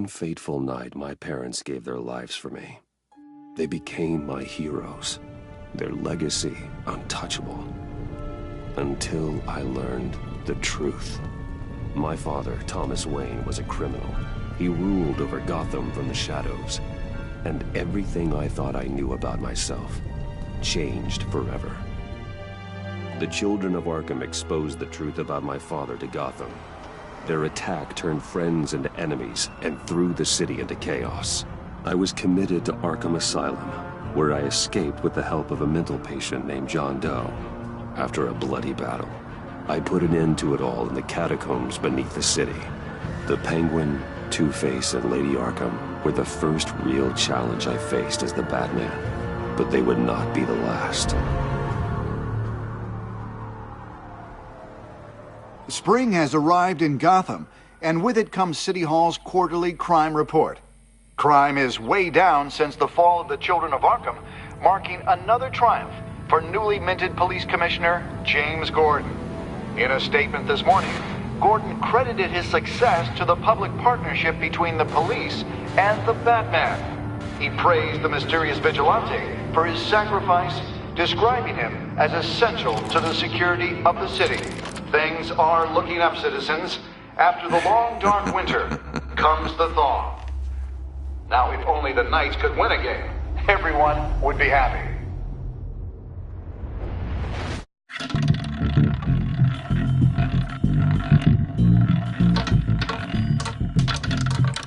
one fateful night, my parents gave their lives for me. They became my heroes, their legacy untouchable. Until I learned the truth. My father, Thomas Wayne, was a criminal. He ruled over Gotham from the shadows. And everything I thought I knew about myself changed forever. The children of Arkham exposed the truth about my father to Gotham. Their attack turned friends into enemies and threw the city into chaos. I was committed to Arkham Asylum, where I escaped with the help of a mental patient named John Doe. After a bloody battle, I put an end to it all in the catacombs beneath the city. The Penguin, Two-Face, and Lady Arkham were the first real challenge I faced as the Batman, but they would not be the last. Spring has arrived in Gotham, and with it comes City Hall's quarterly crime report. Crime is way down since the fall of the Children of Arkham, marking another triumph for newly minted Police Commissioner James Gordon. In a statement this morning, Gordon credited his success to the public partnership between the police and the Batman. He praised the mysterious vigilante for his sacrifice, describing him as essential to the security of the city. Things are looking up, citizens. After the long, dark winter comes the thaw. Now, if only the Knights could win again, everyone would be happy.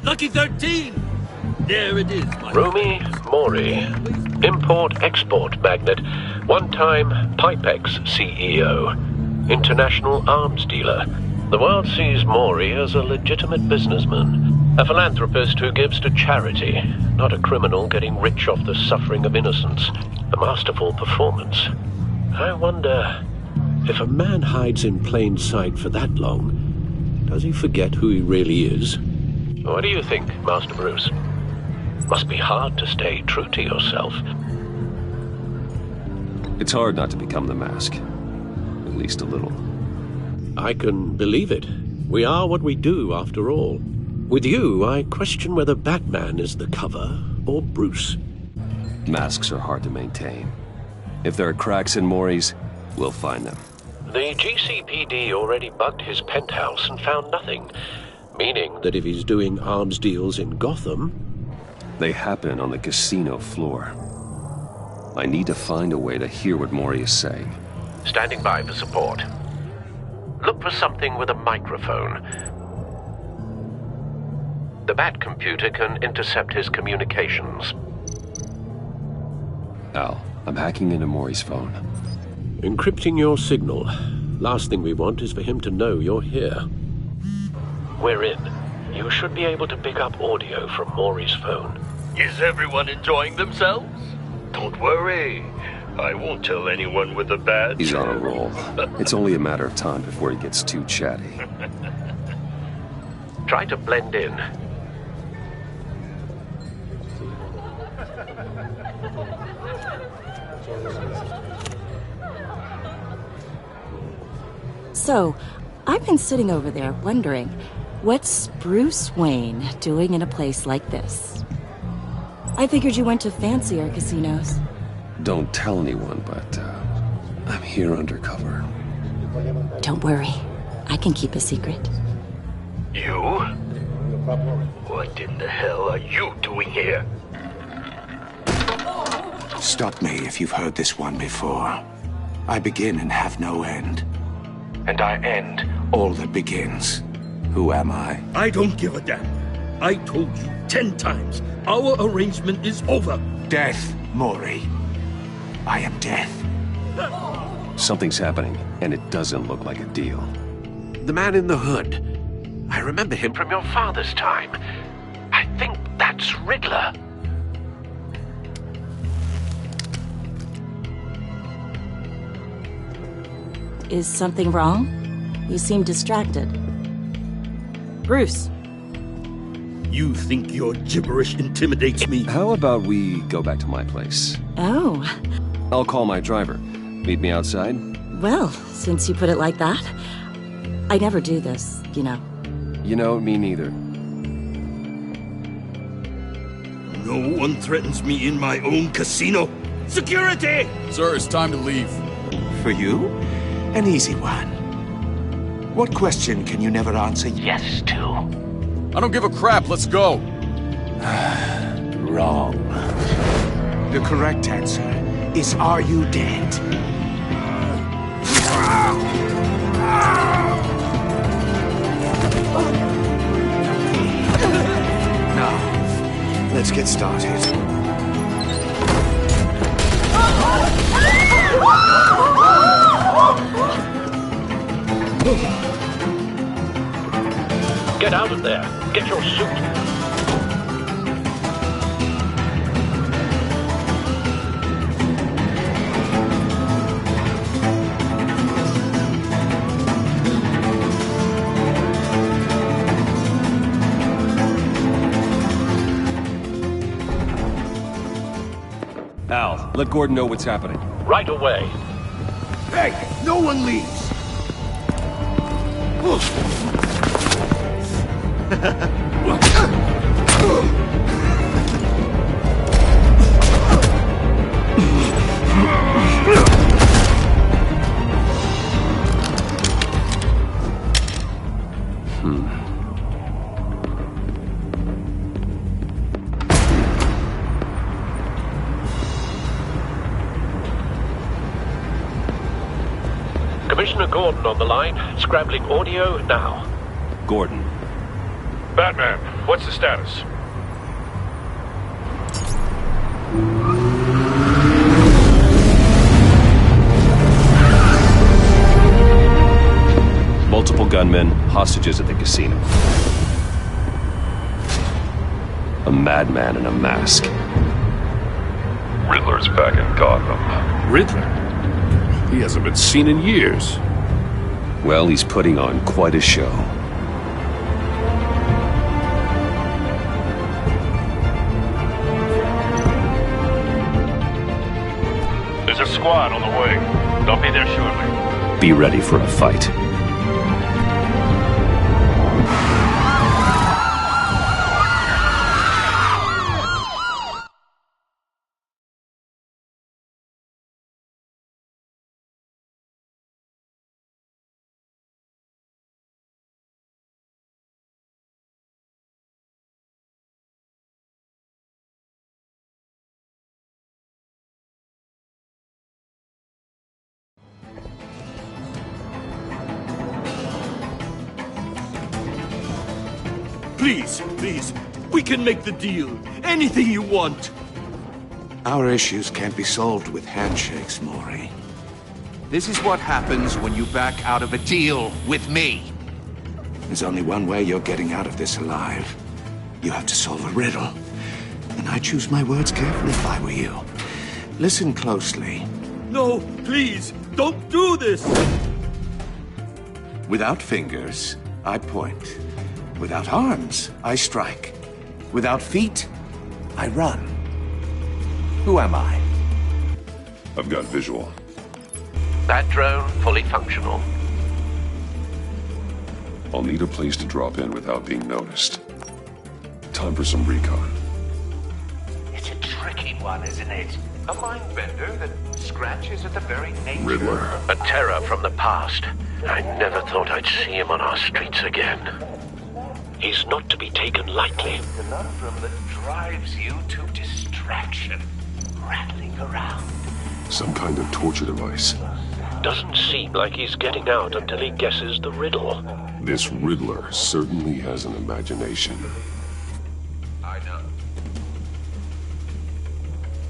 Lucky 13! There it is, my Romy Mori, import-export magnate, one-time Pipex CEO, international arms dealer. The world sees Mori as a legitimate businessman, a philanthropist who gives to charity, not a criminal getting rich off the suffering of innocence. A masterful performance. I wonder, if a man hides in plain sight for that long, does he forget who he really is? What do you think, Master Bruce? Must be hard to stay true to yourself. It's hard not to become the Mask. At least a little. I can believe it. We are what we do, after all. With you, I question whether Batman is the cover or Bruce. Masks are hard to maintain. If there are cracks in Mori's, we'll find them. The GCPD already bugged his penthouse and found nothing. Meaning that if he's doing arms deals in Gotham... They happen on the casino floor. I need to find a way to hear what Mori is saying. Standing by for support. Look for something with a microphone. The Bat computer can intercept his communications. Al, I'm hacking into Mori's phone. Encrypting your signal. Last thing we want is for him to know you're here. We're in. You should be able to pick up audio from Mori's phone. Is everyone enjoying themselves? Don't worry. I won't tell anyone with a badge. He's on a roll. It's only a matter of time before he gets too chatty. Try to blend in. So, I've been sitting over there wondering, what's Bruce Wayne doing in a place like this? I figured you went to fancier casinos. Don't tell anyone, but I'm here undercover. Don't worry. I can keep a secret. You? What in the hell are you doing here? Stop me if you've heard this one before. I begin and have no end. And I end all that begins. Who am I? I don't give a damn. I told you 10 times. Our arrangement is over. Death, Mori. I am death. Something's happening, and it doesn't look like a deal. The man in the hood. I remember him from your father's time. I think that's Riddler. Is something wrong? You seem distracted. Bruce. You think your gibberish intimidates me? How about we go back to my place? Oh. I'll call my driver. Meet me outside? Well, since you put it like that, I never do this, you know. You know, me neither. No one threatens me in my own casino. Security! Sir, it's time to leave. For you? An easy one. What question can you never answer yes to? I don't give a crap, let's go. Wrong. The correct answer is, are you dead? Now, let's get started. Get out of there. Get your suit. Al, let Gordon know what's happening. Right away. Hey, no one leaves! Commissioner Gordon on the line. Scrambling audio now. Gordon. Batman, what's the status? Multiple gunmen, hostages at the casino. A madman in a mask. Riddler's back in Gotham. Riddler? He hasn't been seen in years. Well, he's putting on quite a show. There's a squad on the way. They'll be there shortly. Be ready for a fight. Please, please, we can make the deal. Anything you want. Our issues can't be solved with handshakes, Maury. This is what happens when you back out of a deal with me. There's only one way you're getting out of this alive. You have to solve a riddle. And I choose my words carefully if I were you. Listen closely. No, please, don't do this. Without fingers, I point. Without arms, I strike. Without feet, I run. Who am I? I've got visual. That drone fully functional. I'll need a place to drop in without being noticed. Time for some recon. It's a tricky one, isn't it? A mind bender that scratches at the very nature. Riddler. A terror from the past. I never thought I'd see him on our streets again. He's not to be taken lightly. The conundrum that drives you to distraction. Rattling around. Some kind of torture device. Doesn't seem like he's getting out until he guesses the riddle. This Riddler certainly has an imagination. I know.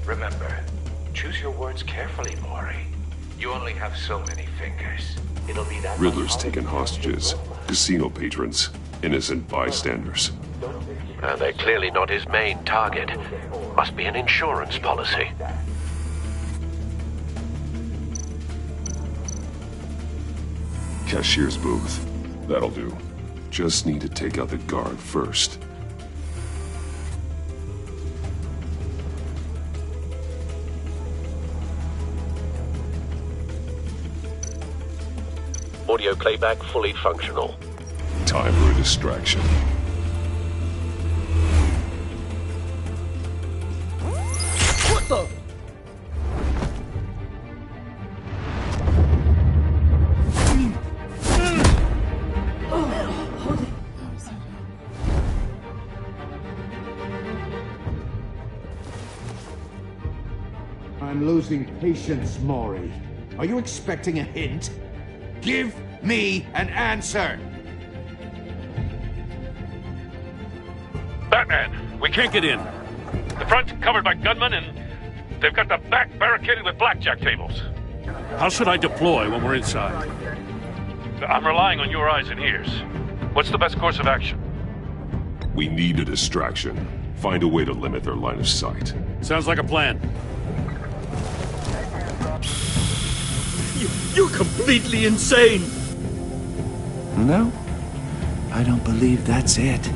Remember, choose your words carefully, Maury. You only have so many fingers. It'll be that Riddler's taken hostages, casino patrons, innocent bystanders. They're clearly not his main target. Must be an insurance policy. Cashier's booth. That'll do. Just need to take out the guard first. Audio playback fully functional. Time for a distraction. losing patience, Maury. Are you expecting a hint? Give me an answer! Batman, we can't get in. The front's covered by gunmen, and they've got the back barricaded with blackjack tables. How should I deploy when we're inside? I'm relying on your eyes and ears. What's the best course of action? We need a distraction. Find a way to limit their line of sight. Sounds like a plan. You're completely insane! No, I don't believe that's it.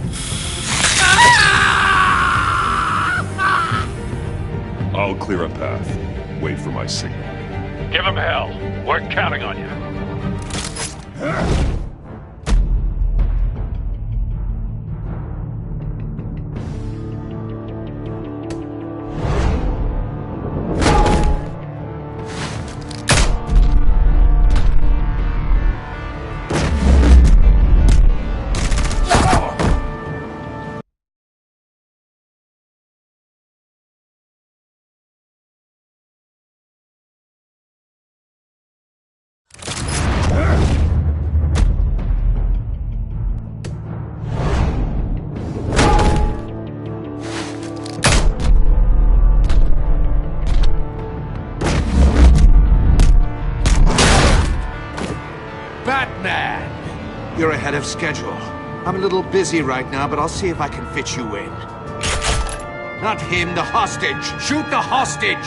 I'll clear a path. Wait for my signal. Give him hell. We're counting on you. Batman! You're ahead of schedule. I'm a little busy right now, but I'll see if I can fit you in. Not him, the hostage! Shoot the hostage!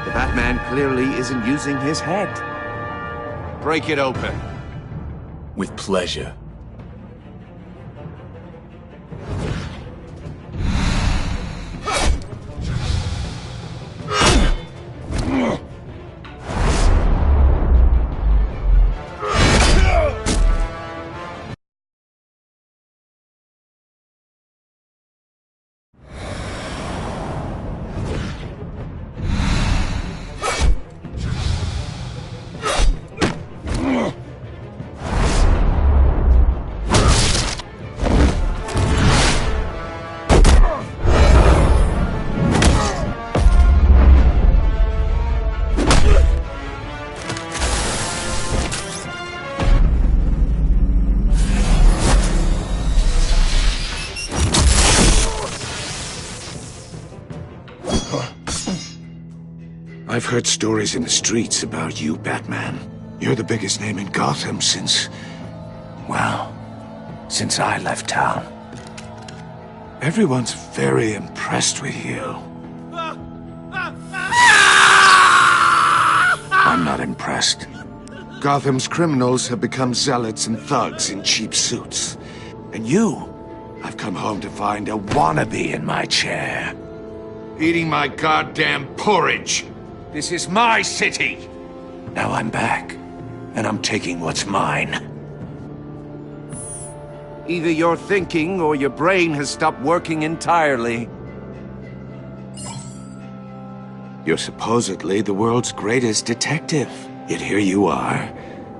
The Batman clearly isn't using his head. Break it open. With pleasure. I've heard stories in the streets about you, Batman. You're the biggest name in Gotham since... well, since I left town. Everyone's very impressed with you. I'm not impressed. Gotham's criminals have become zealots and thugs in cheap suits. And you, I've come home to find a wannabe in my chair. Eating my goddamn porridge. This is my city! Now I'm back, and I'm taking what's mine. Either you're thinking, or your brain has stopped working entirely. You're supposedly the world's greatest detective. Yet here you are,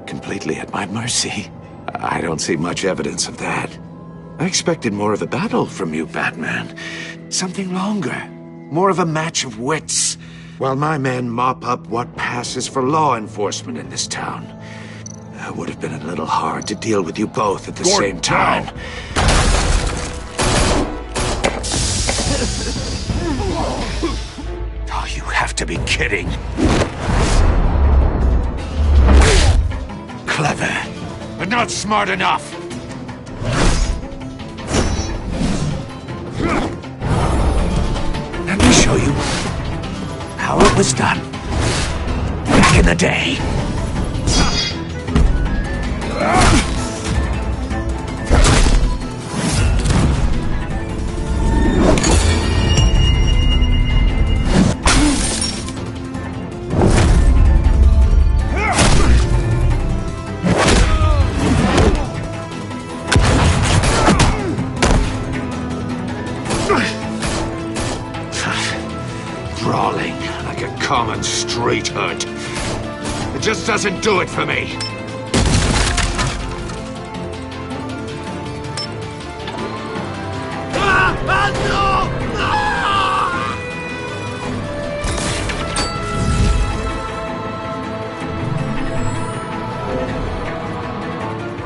completely at my mercy. I don't see much evidence of that. I expected more of a battle from you, Batman. Something longer. More of a match of wits. While my men mop up what passes for law enforcement in this town. It would have been a little hard to deal with you both at the same time. Oh, you have to be kidding. Clever, but not smart enough. Let me show you how it was done back in the day. could. It just doesn't do it for me.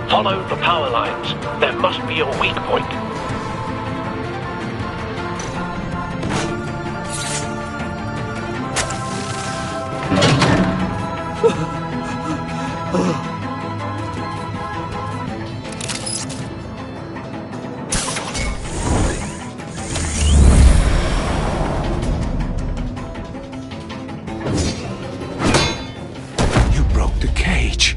Follow the power lines. There must be a weak point. You broke the cage.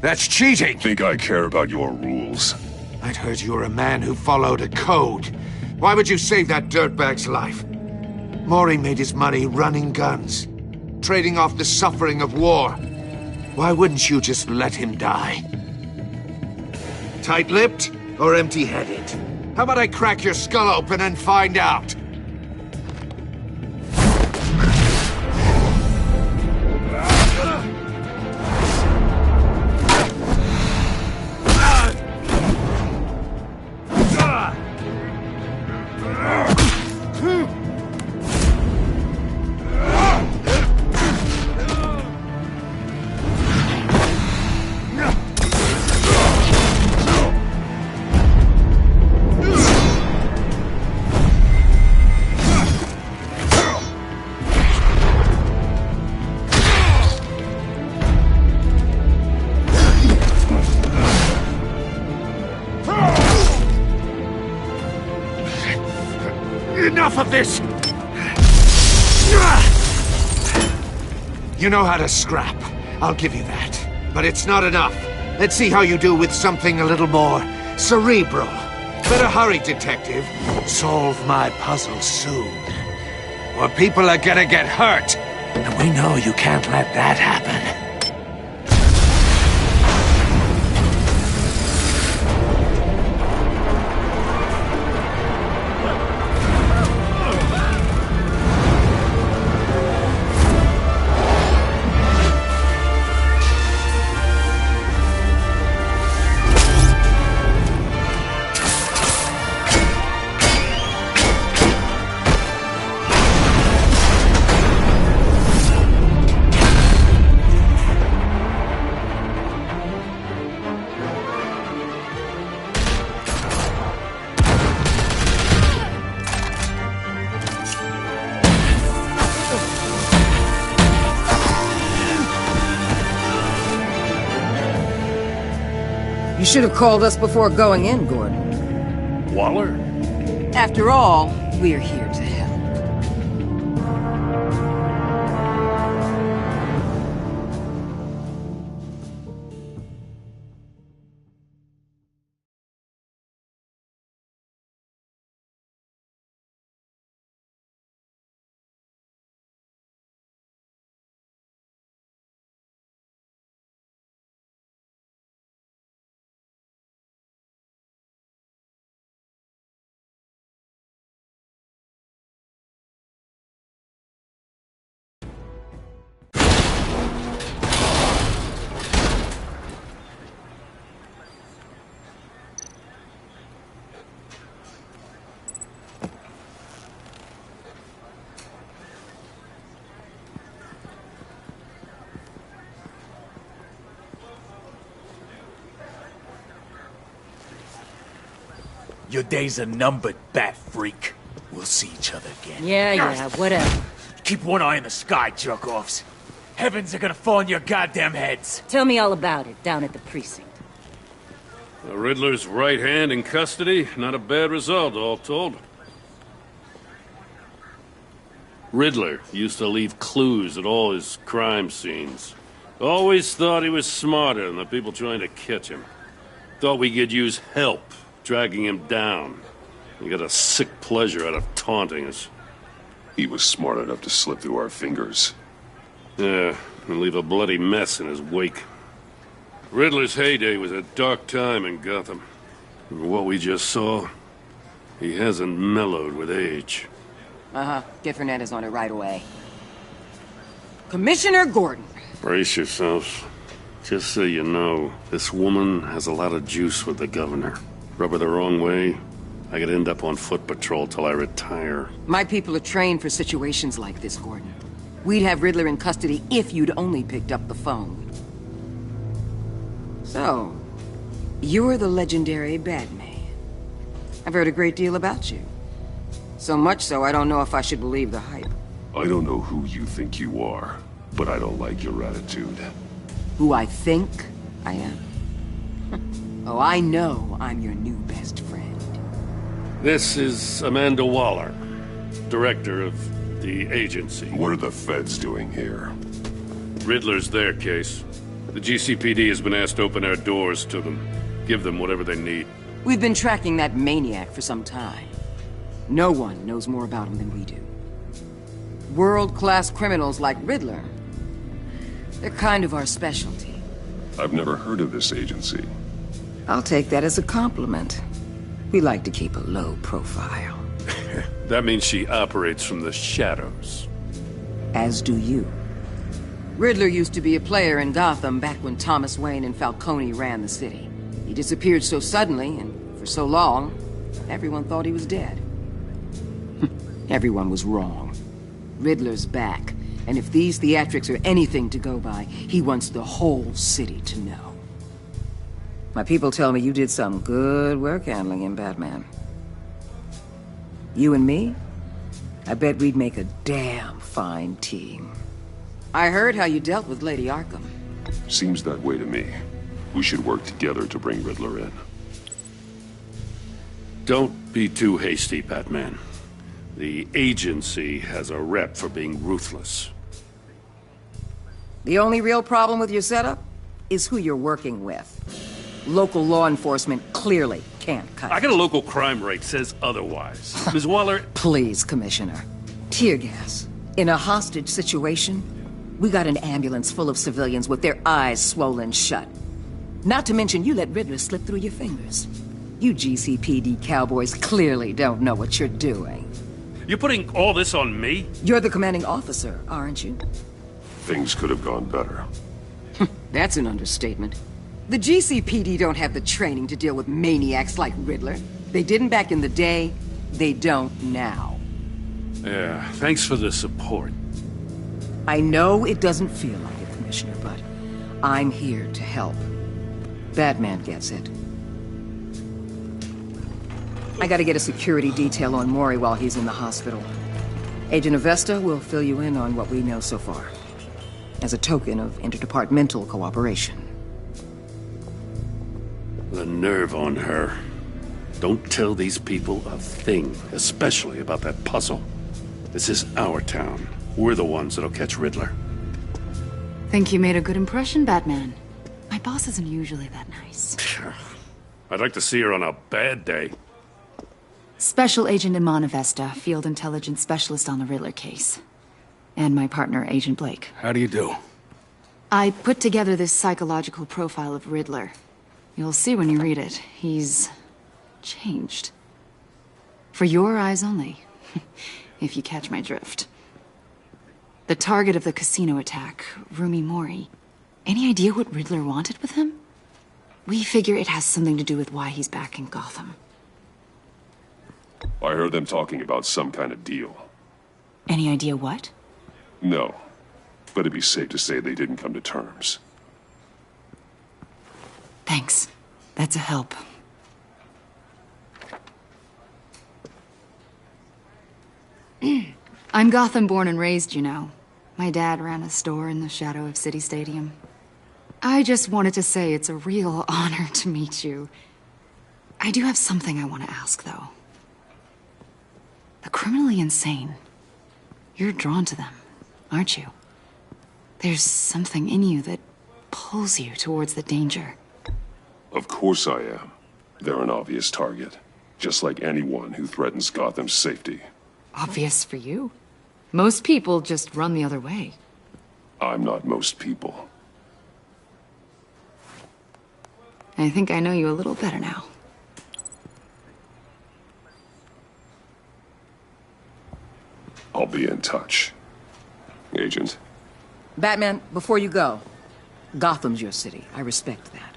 That's cheating! Think I care about your rules? I'd heard you were a man who followed a code. Why would you save that dirtbag's life? Mori made his money running guns, trading off the suffering of war. Why wouldn't you just let him die? Tight-lipped or empty-headed? How about I crack your skull open and find out? Enough of this! You know how to scrap. I'll give you that. But it's not enough. Let's see how you do with something a little more cerebral. Better hurry, detective. Solve my puzzle soon. Or people are gonna get hurt. And we know you can't let that happen. You should have called us before going in, Gordon. Waller? After all, we're here to help. Your days are numbered, bat freak. We'll see each other again. Yeah, whatever. Keep one eye in the sky, jerk-offs. Heavens are gonna fall on your goddamn heads. Tell me all about it down at the precinct. The Riddler's right hand in custody. Not a bad result, all told. Riddler used to leave clues at all his crime scenes. Always thought he was smarter than the people trying to catch him. Thought we could use help dragging him down. He got a sick pleasure out of taunting us. He was smart enough to slip through our fingers. Yeah, and leave a bloody mess in his wake. Riddler's heyday was a dark time in Gotham. And what we just saw, he hasn't mellowed with age. Get Fernandez on it right away. Commissioner Gordon. Brace yourselves. Just so you know, this woman has a lot of juice with the governor. Rub her the wrong way, I could end up on foot patrol till I retire. My people are trained for situations like this, Gordon. We'd have Riddler in custody if you'd only picked up the phone. So, you're the legendary Batman. I've heard a great deal about you. So much so, I don't know if I should believe the hype. I don't know who you think you are, but I don't like your attitude. Who I think I am? Oh, I know I'm your new best friend. This is Amanda Waller, director of the agency. What are the feds doing here? Riddler's their case. The GCPD has been asked to open our doors to them. Give them whatever they need. We've been tracking that maniac for some time. No one knows more about him than we do. World-class criminals like Riddler. They're kind of our specialty. I've never heard of this agency. I'll take that as a compliment. We like to keep a low profile. That means she operates from the shadows. As do you. Riddler used to be a player in Gotham back when Thomas Wayne and Falcone ran the city. He disappeared so suddenly and for so long, everyone thought he was dead. Everyone was wrong. Riddler's back, and if these theatrics are anything to go by, he wants the whole city to know. My people tell me you did some good work handling him, Batman. You and me? I bet we'd make a damn fine team. I heard how you dealt with Lady Arkham. Seems that way to me. We should work together to bring Riddler in. Don't be too hasty, Batman. The agency has a rep for being ruthless. The only real problem with your setup is who you're working with. Local law enforcement clearly can't cut I got a local crime rate says otherwise. Ms. Waller... Please, Commissioner. Tear gas. In a hostage situation, we got an ambulance full of civilians with their eyes swollen shut. Not to mention you let Riddler slip through your fingers. You GCPD cowboys clearly don't know what you're doing. You're putting all this on me? You're the commanding officer, aren't you? Things could have gone better. That's an understatement. The GCPD don't have the training to deal with maniacs like Riddler. They didn't back in the day, they don't now. Yeah, thanks for the support. I know it doesn't feel like it, Commissioner, but I'm here to help. Batman gets it. I gotta get a security detail on Mori while he's in the hospital. Agent Avesta will fill you in on what we know so far, as a token of interdepartmental cooperation. The nerve on her. Don't tell these people a thing, especially about that puzzle. This is our town. We're the ones that'll catch Riddler. Think you made a good impression, Batman. My boss isn't usually that nice. I'd like to see her on a bad day. Special Agent Iman Avesta, Field Intelligence Specialist on the Riddler case. And my partner, Agent Blake. How do you do? I put together this psychological profile of Riddler. You'll see when you read it. He's changed. For your eyes only, if you catch my drift. The target of the casino attack, Rumi Mori. Any idea what Riddler wanted with him? We figure it has something to do with why he's back in Gotham. I heard them talking about some kind of deal. Any idea what? No, but it'd be safe to say they didn't come to terms. Thanks. That's a help. I'm Gotham born and raised, you know. My dad ran a store in the shadow of City Stadium. I just wanted to say it's a real honor to meet you. I do have something I want to ask, though. The criminally insane. You're drawn to them, aren't you? There's something in you that pulls you towards the danger. Of course I am. They're an obvious target, just like anyone who threatens Gotham's safety. Obvious for you. Most people just run the other way. I'm not most people. I think I know you a little better now. I'll be in touch. Agent, Batman, before you go, Gotham's your city. I respect that.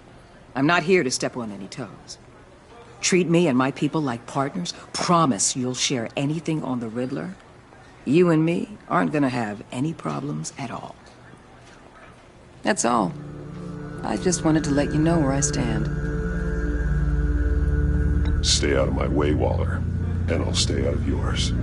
I'm not here to step on any toes. Treat me and my people like partners. Promise you'll share anything on the Riddler. You and me aren't gonna have any problems at all. That's all. I just wanted to let you know where I stand. Stay out of my way, Waller, and I'll stay out of yours.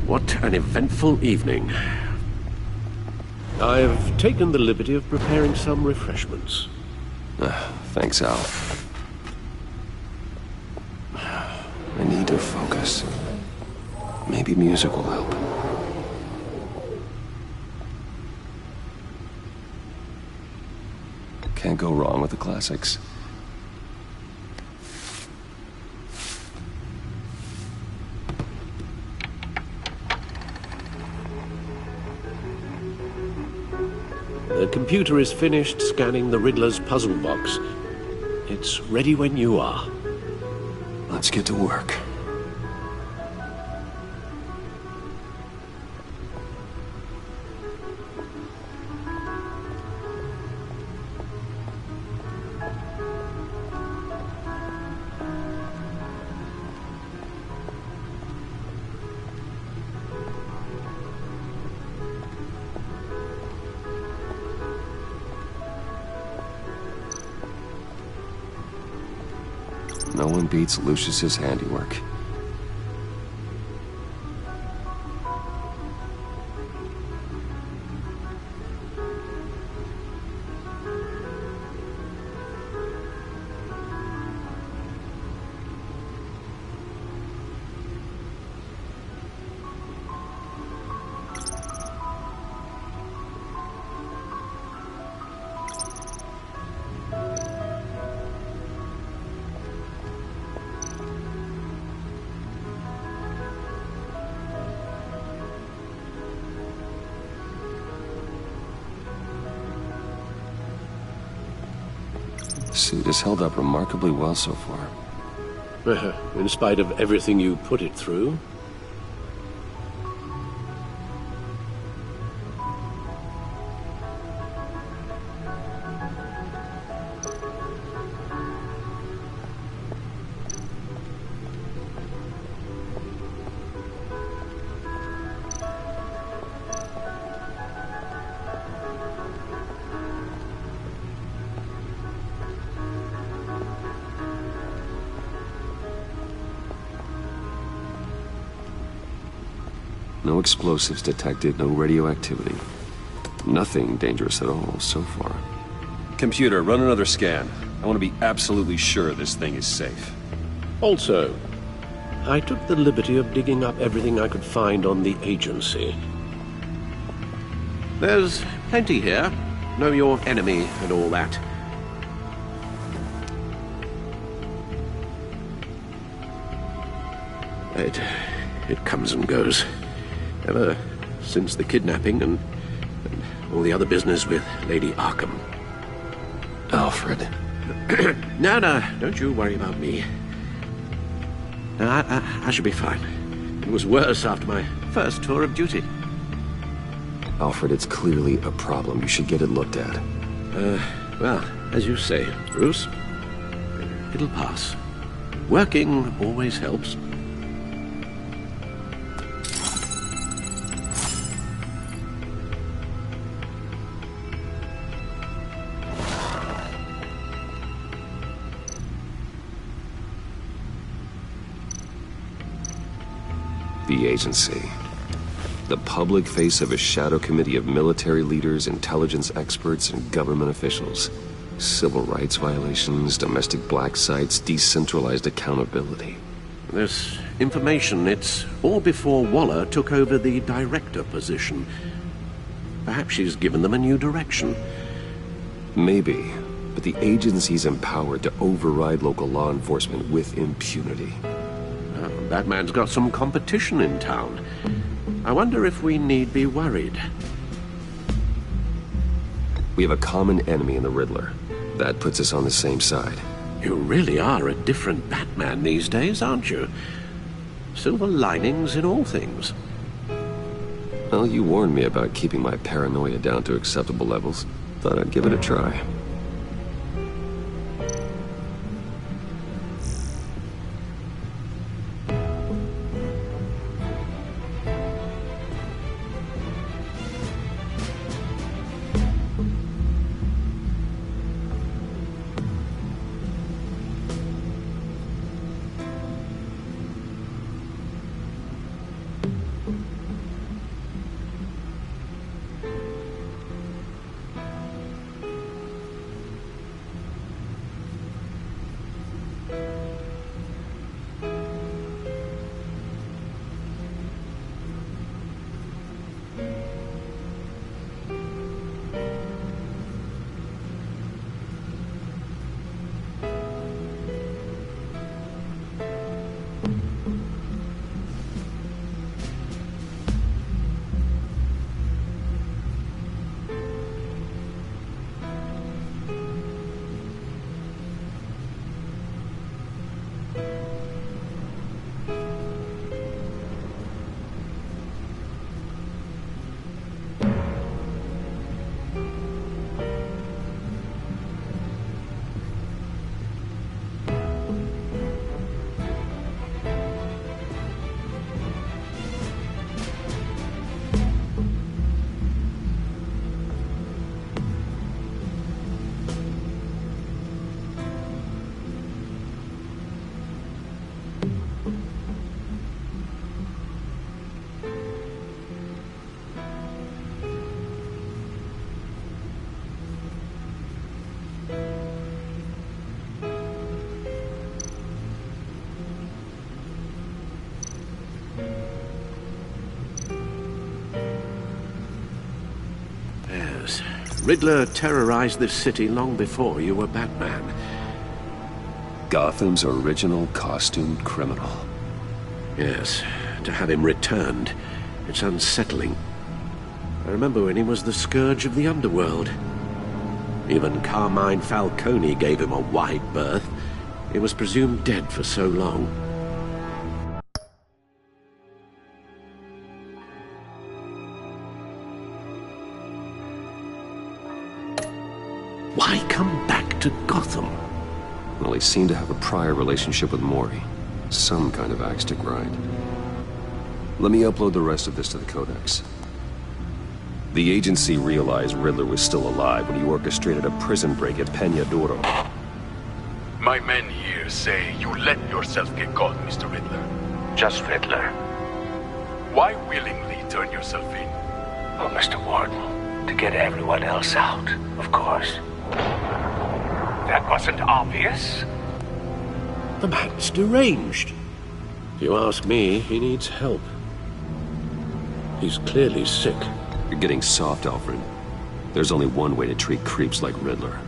What an eventful evening. I've taken the liberty of preparing some refreshments. Thanks, Al. I need to focus. Maybe music will help. Can't go wrong with the classics. The computer is finished scanning the Riddler's puzzle box. It's ready when you are. Let's get to work. No one beats Lucius's handiwork. The suit has held up remarkably well so far. In spite of everything you put it through? No explosives detected, no radioactivity. Nothing dangerous at all so far. Computer, run another scan. I want to be absolutely sure this thing is safe. Also, I took the liberty of digging up everything I could find on the agency. There's plenty here. Know your enemy and all that. It comes and goes. Ever since the kidnapping and all the other business with Lady Arkham. Alfred. No, don't you worry about me. No, I should be fine. It was worse after my first tour of duty. Alfred, it's clearly a problem. You should get it looked at. Well, as you say, Bruce, it'll pass. Working always helps. The agency. The public face of a shadow committee of military leaders, intelligence experts, and government officials. Civil rights violations, domestic black sites, decentralized accountability. This information, it's all before Waller took over the director position. Perhaps she's given them a new direction. Maybe, but the agency's empowered to override local law enforcement with impunity. Batman's got some competition in town. I wonder if we need be worried. We have a common enemy in the Riddler. That puts us on the same side. You really are a different Batman these days, aren't you? Silver linings in all things. Well, you warned me about keeping my paranoia down to acceptable levels. Thought I'd give it a try. Riddler terrorized this city long before you were Batman. Gotham's original costumed criminal. Yes, to have him returned, it's unsettling. I remember when he was the scourge of the underworld. Even Carmine Falcone gave him a wide berth. He was presumed dead for so long. Why come back to Gotham? Well, he seemed to have a prior relationship with Mori. Some kind of axe to grind. Let me upload the rest of this to the Codex. The agency realized Riddler was still alive when he orchestrated a prison break at Peña Duro. My men here say you let yourself get caught, Mr. Riddler. Just Riddler. Why willingly turn yourself in? Oh, Mr. Warden, to get everyone else out, of course. That wasn't obvious. The man's deranged. If you ask me, he needs help. He's clearly sick. You're getting soft, Alfred. There's only one way to treat creeps like Riddler.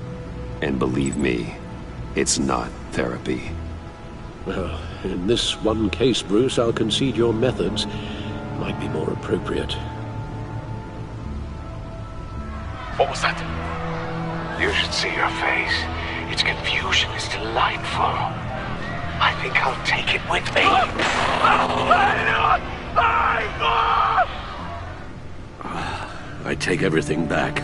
And believe me, it's not therapy. Well, in this one case, Bruce, I'll concede your methods might be more appropriate. What was that? You should see your face. Its confusion is delightful. I think I'll take it with me. I take everything back.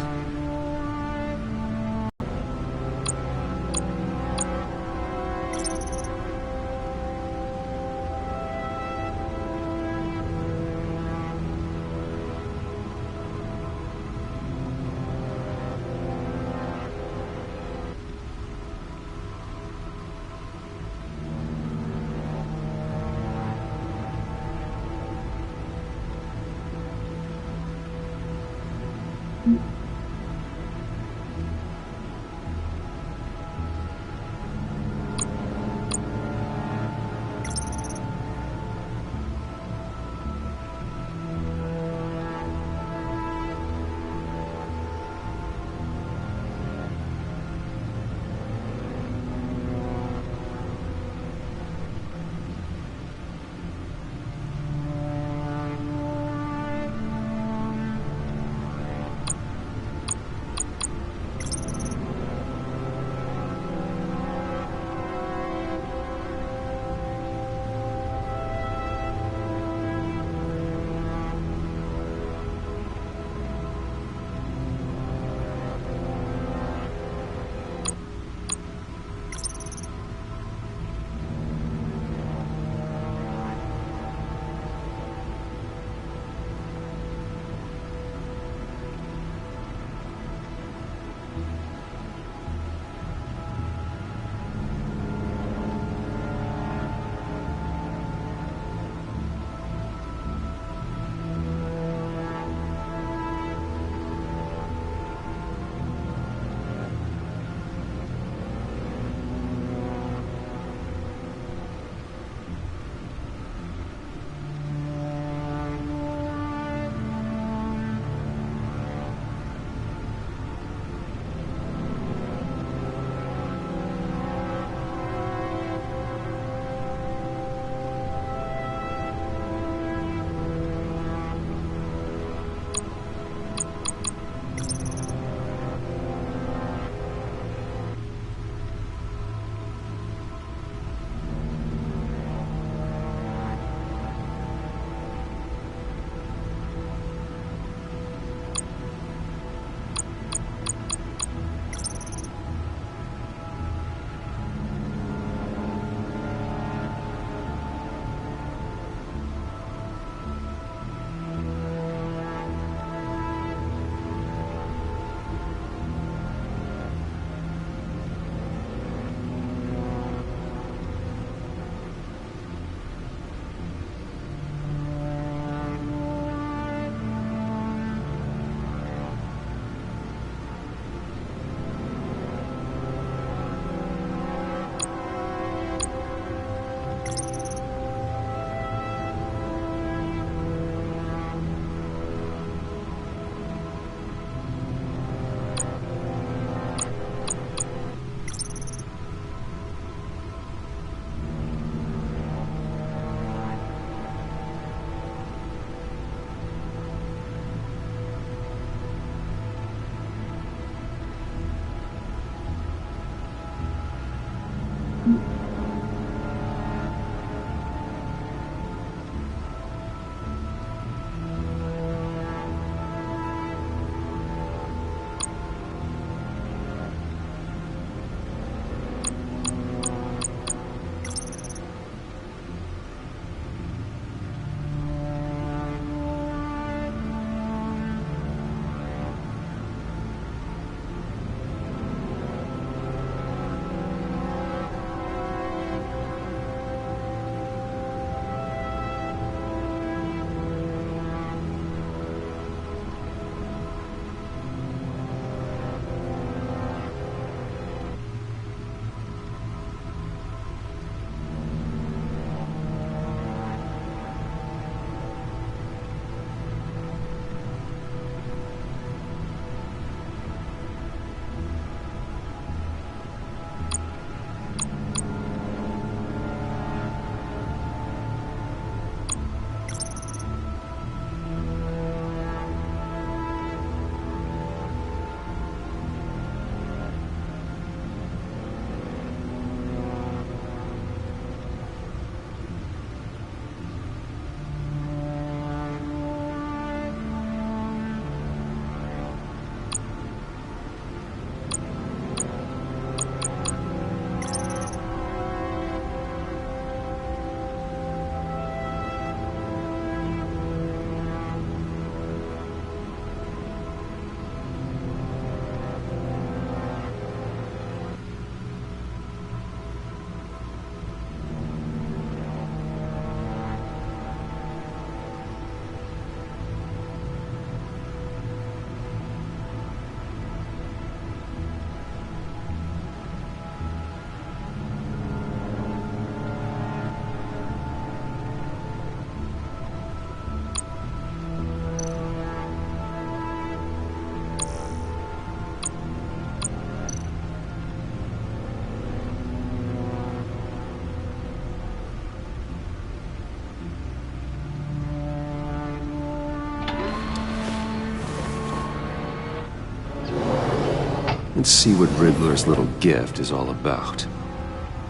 Let's see what Riddler's little gift is all about.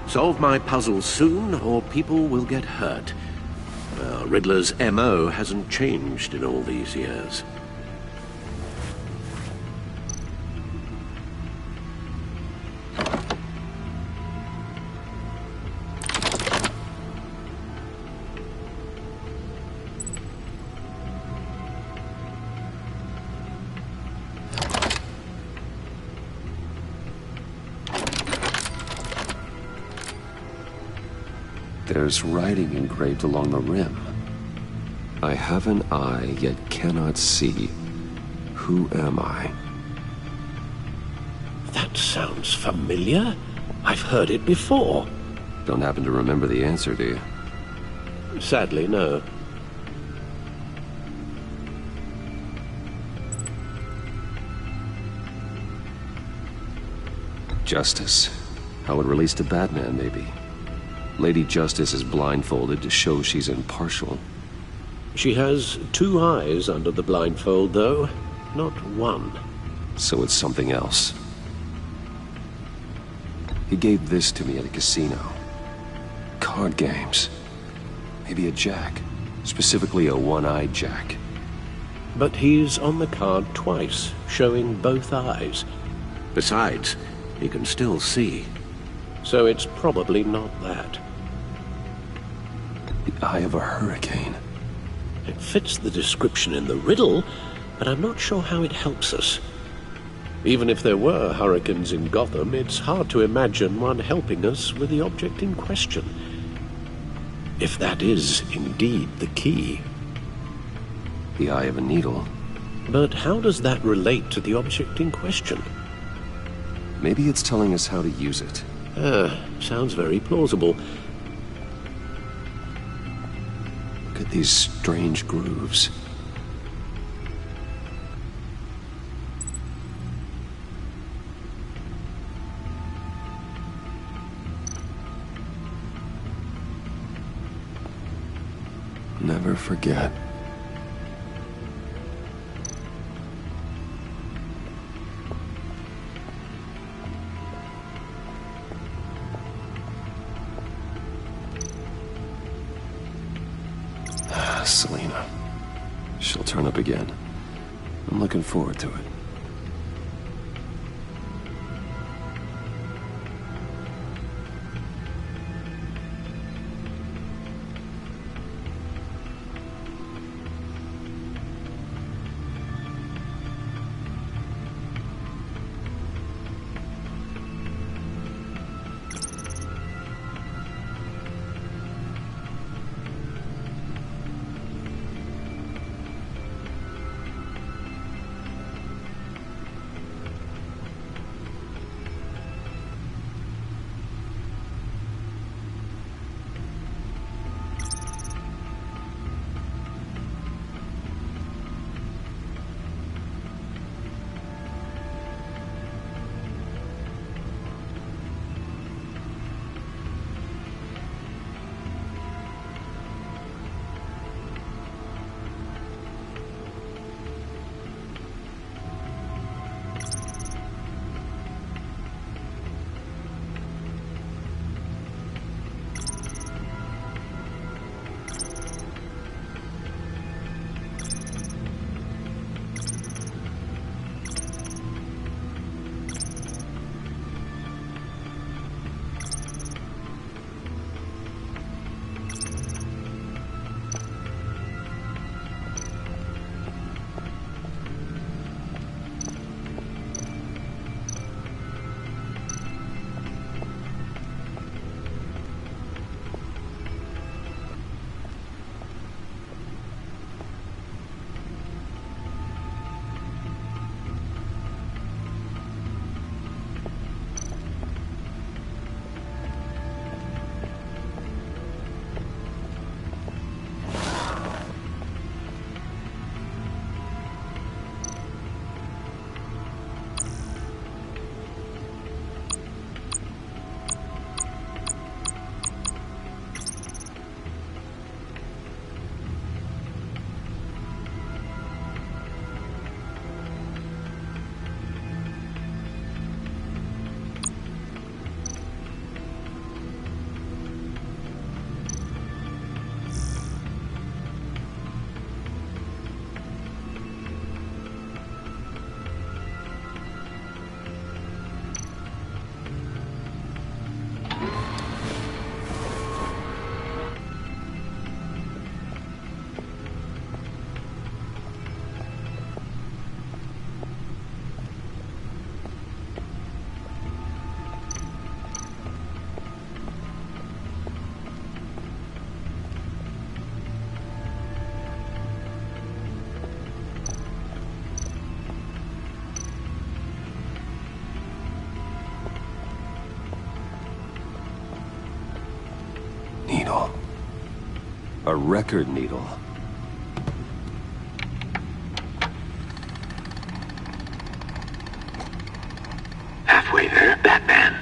Solve my puzzle soon, or people will get hurt. Well, Riddler's MO hasn't changed in all these years. There's writing engraved along the rim. I have an eye, yet cannot see. Who am I? That sounds familiar. I've heard it before. Don't happen to remember the answer, do you? Sadly, no. Justice. How it relates to Batman, maybe. Lady Justice is blindfolded to show she's impartial. She has 2 eyes under the blindfold, though, not 1. So it's something else. He gave this to me at a casino. Card games. Maybe a jack. Specifically a one-eyed jack. But he's on the card twice, showing both eyes. Besides, he can still see. So it's probably not that. The eye of a hurricane. It fits the description in the riddle, but I'm not sure how it helps us. Even if there were hurricanes in Gotham, it's hard to imagine one helping us with the object in question. If that is indeed the key. The eye of a needle. But how does that relate to the object in question? Maybe it's telling us how to use it. Sounds very plausible. Look at these strange grooves. Never forget. Selina. She'll turn up again. I'm looking forward to it. Needle. A record needle. Halfway there, Batman.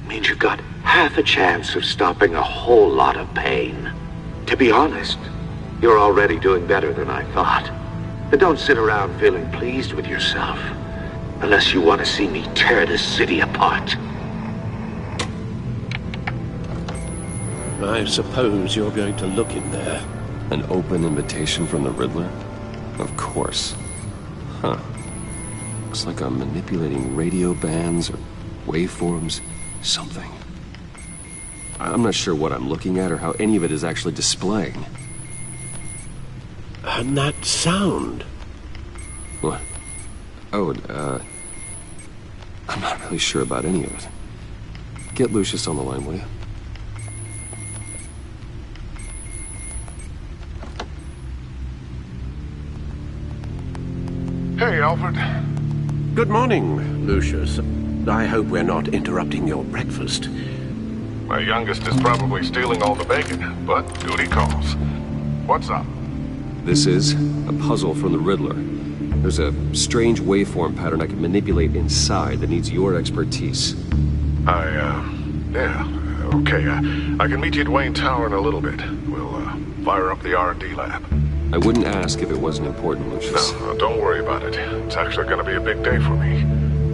Means you've got half a chance of stopping a whole lot of pain. To be honest, you're already doing better than I thought. But don't sit around feeling pleased with yourself. Unless you want to see me tear this city apart. I suppose you're going to look in there. An open invitation from the Riddler? Of course. Huh. Looks like I'm manipulating radio bands or waveforms. Something. I'm not sure what I'm looking at or how any of it is actually displaying. And that sound? What? Oh, I'm not really sure about any of it. Get Lucius on the line, will you? Hey, Alfred. Good morning, Lucius. I hope we're not interrupting your breakfast. My youngest is probably stealing all the bacon, but duty calls. What's up? This is a puzzle from the Riddler. There's a strange waveform pattern I can manipulate inside that needs your expertise. Yeah, okay. I can meet you at Wayne Tower in a little bit. We'll, fire up the R&D lab. I wouldn't ask if it wasn't important, Lucius. No, don't worry about it. It's actually gonna be a big day for me.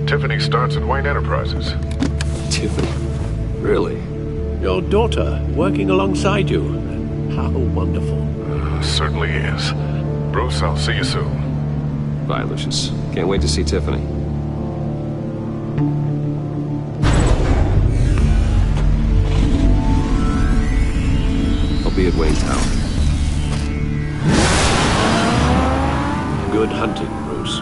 Tiffany starts at Wayne Enterprises. Tiffany? Really? Your daughter, working alongside you. How wonderful. Certainly is. Bruce, I'll see you soon. Bye, Lucius. Can't wait to see Tiffany. I'll be at Wayne Tower. Good hunting, Bruce.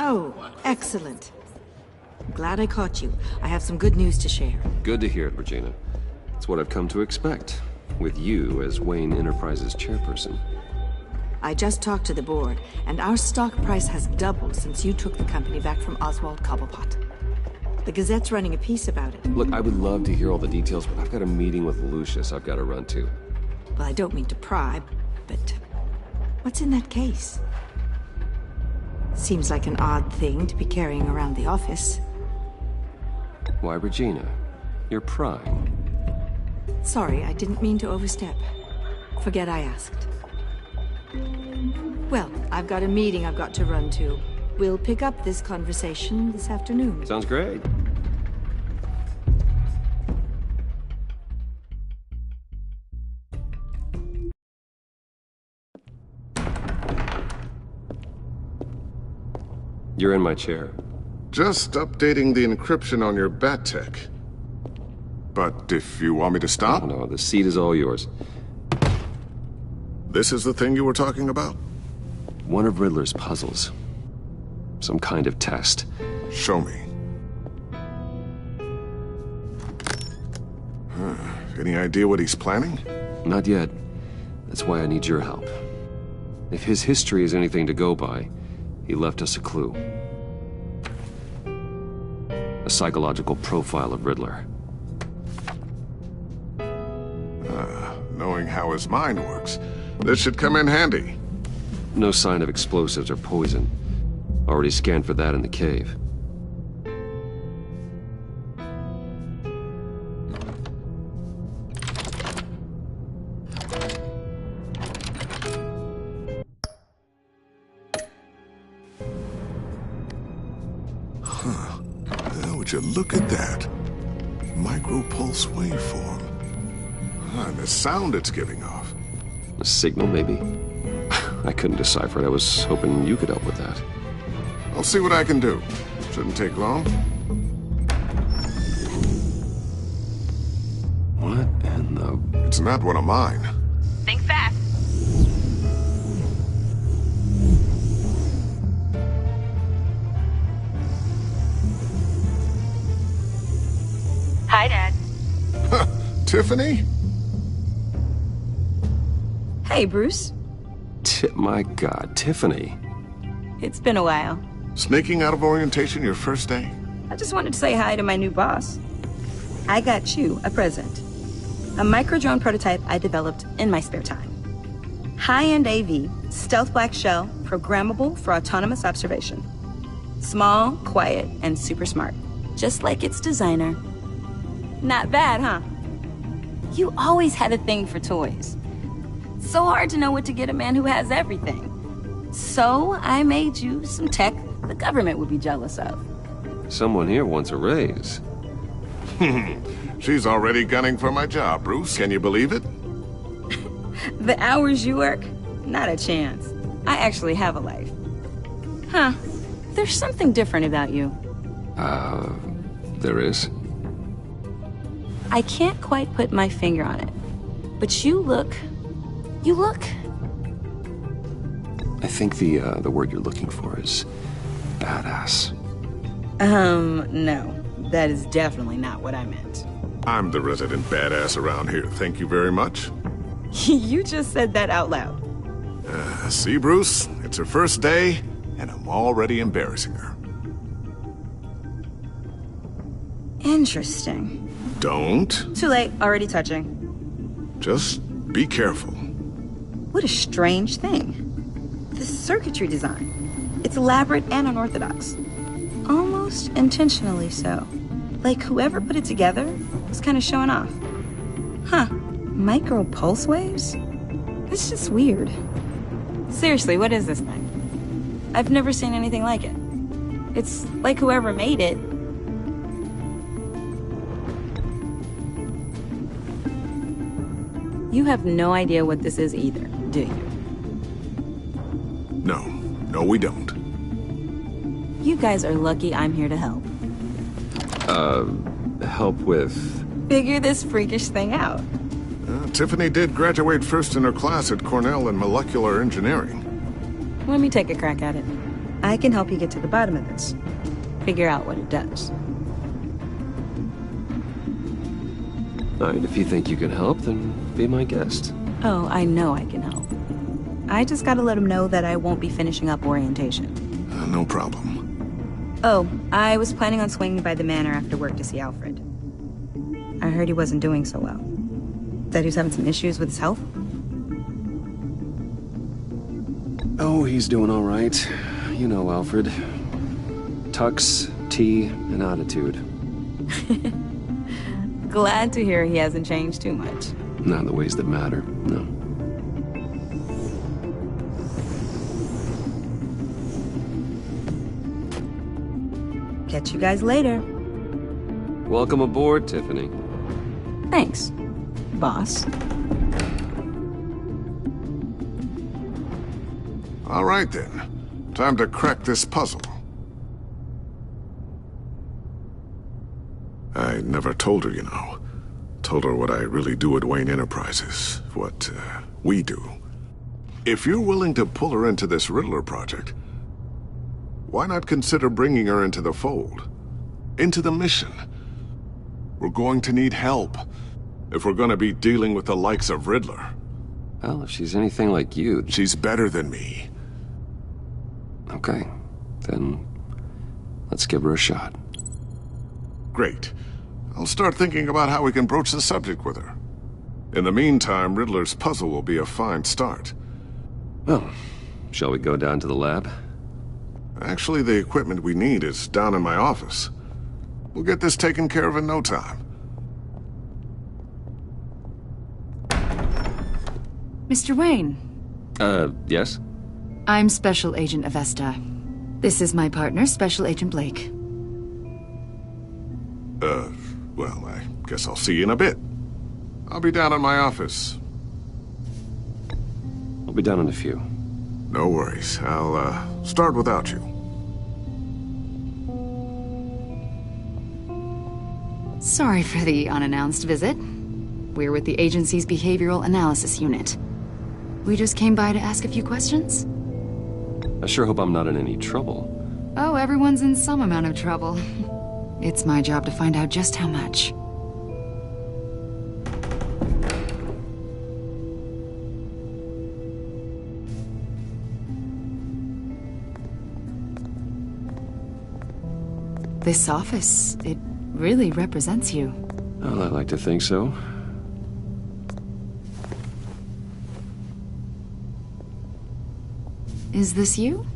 Oh, excellent. Glad I caught you. I have some good news to share. Good to hear it, Regina. It's what I've come to expect, with you as Wayne Enterprises chairperson. I just talked to the board, and our stock price has doubled since you took the company back from Oswald Cobblepot. The Gazette's running a piece about it. Look, I would love to hear all the details, but I've got a meeting with Lucius I've got to run to. Well, I don't mean to pry, but what's in that case? Seems like an odd thing to be carrying around the office. Why, Regina? You're prying. Sorry, I didn't mean to overstep. Forget I asked. Well, I've got a meeting I've got to run to. We'll pick up this conversation this afternoon. Sounds great. You're in my chair. Just updating the encryption on your Bat-Tech. But if you want me to stop? Oh, no, the seat is all yours. This is the thing you were talking about? One of Riddler's puzzles. Some kind of test. Show me. Any idea what he's planning? Not yet. That's why I need your help. If his history is anything to go by, he left us a clue. A psychological profile of Riddler. Knowing how his mind works, this should come in handy. No sign of explosives or poison. Already scanned for that in the cave. Would you look at that? Micro-pulse waveform. And the sound it's giving off. A signal, maybe? I couldn't decipher it. I was hoping you could help with that. I'll see what I can do. Shouldn't take long. What in the... It's not one of mine. Think fast. Tiffany? Hey, Bruce. My God, Tiffany. It's been a while. Sneaking out of orientation your first day? I just wanted to say hi to my new boss. I got you a present. A micro-drone prototype I developed in my spare time. High-end AV, stealth black shell, programmable for autonomous observation. Small, quiet, and super smart. Just like its designer. Not bad, huh? You always had a thing for toys. So hard to know what to get a man who has everything. So I made you some tech the government would be jealous of. Someone here wants a raise. She's already gunning for my job, Bruce. Can you believe it? The hours you work? Not a chance. I actually have a life. Huh. There's something different about you. There is? I can't quite put my finger on it. But you look... I think the word you're looking for is badass. No. That is definitely not what I meant. I'm the resident badass around here. Thank you very much. You just said that out loud. See, Bruce? It's her first day, and I'm already embarrassing her. Interesting. Don't. Too late. Already touching. Just be careful. What a strange thing. The circuitry design. It's elaborate and unorthodox. Almost intentionally so. Like whoever put it together was kind of showing off. Huh. Micro pulse waves? It's just weird. Seriously, what is this thing? I've never seen anything like it. It's like whoever made it. You have no idea what this is either, do you? No, we don't. You guys are lucky I'm here to help. Help with... Figure this freakish thing out. Tiffany did graduate first in her class at Cornell in molecular engineering. Let me take a crack at it. I can help you get to the bottom of this. Figure out what it does. Alright, if you think you can help, then be my guest. Oh, I know I can help. I just gotta let him know that I won't be finishing up orientation. No problem. Oh, I was planning on swinging by the manor after work to see Alfred. I heard he wasn't doing so well. That he was having some issues with his health. Oh, he's doing all right. You know Alfred. Tux, tea, and attitude. Glad to hear he hasn't changed too much. Not in the ways that matter, no. Catch you guys later. Welcome aboard, Tiffany. Thanks, boss. All right, then. Time to crack this puzzle. I never told her, you know. Told her what I really do at Wayne Enterprises. What, we do. If you're willing to pull her into this Riddler project, why not consider bringing her into the fold? Into the mission? We're going to need help if we're going to be dealing with the likes of Riddler. Well, if she's anything like you... She's better than me. Okay, then let's give her a shot. Great. I'll start thinking about how we can broach the subject with her. In the meantime, Riddler's puzzle will be a fine start. Well, shall we go down to the lab? Actually, the equipment we need is down in my office. We'll get this taken care of in no time. Mr. Wayne. Yes? I'm Special Agent Avesta. This is my partner, Special Agent Blake. Well, I guess I'll see you in a bit. I'll be down in my office. I'll be down in a few. No worries. I'll, start without you. Sorry for the unannounced visit. We're with the agency's Behavioral Analysis Unit. We just came by to ask a few questions. I sure hope I'm not in any trouble. Oh, everyone's in some amount of trouble. It's my job to find out just how much. This office, it really represents you. Well, I like to think so. Is this you?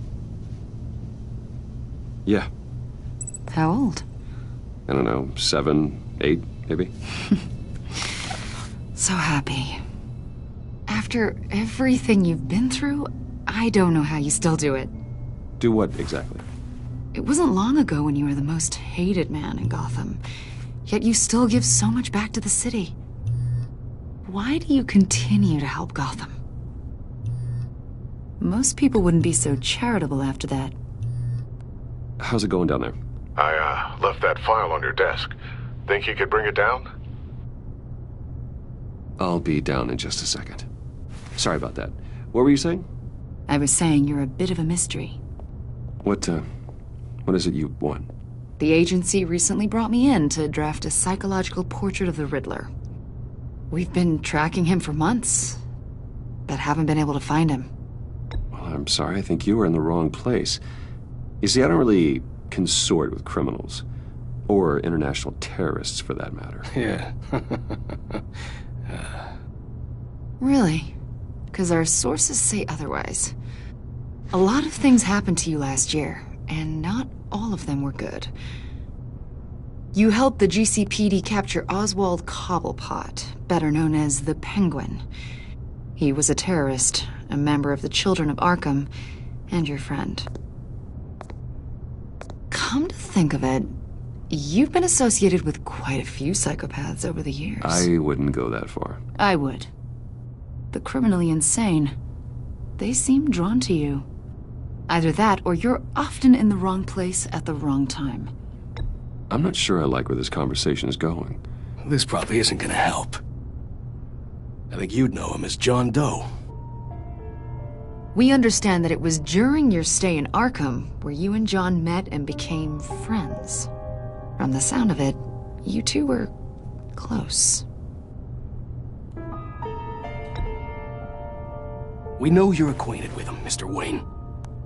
Yeah. How old? I don't know, 7, 8, maybe? So happy. After everything you've been through, I don't know how you still do it. Do what, exactly? It wasn't long ago when you were the most hated man in Gotham, yet you still give so much back to the city. Why do you continue to help Gotham? Most people wouldn't be so charitable after that. How's it going down there? I left that file on your desk. Think you could bring it down? I'll be down in just a second. Sorry about that. What were you saying? I was saying you're a bit of a mystery. What is it you want? The agency recently brought me in to draft a psychological portrait of the Riddler. We've been tracking him for months, but haven't been able to find him. Well, I'm sorry. I think you were in the wrong place. You see, I don't really consort with criminals. Or international terrorists, for that matter. Yeah. Really? Because our sources say otherwise. A lot of things happened to you last year, and not all of them were good. You helped the GCPD capture Oswald Cobblepot, better known as the Penguin. He was a terrorist, a member of the Children of Arkham, and your friend. Come to think of it, you've been associated with quite a few psychopaths over the years. I wouldn't go that far. I would. The criminally insane. They seem drawn to you. Either that, or you're often in the wrong place at the wrong time. I'm not sure I like where this conversation is going. This probably isn't gonna help. I think you'd know him as John Doe. We understand that it was during your stay in Arkham where you and John met and became friends. From the sound of it, you two were close. We know you're acquainted with him, Mr. Wayne.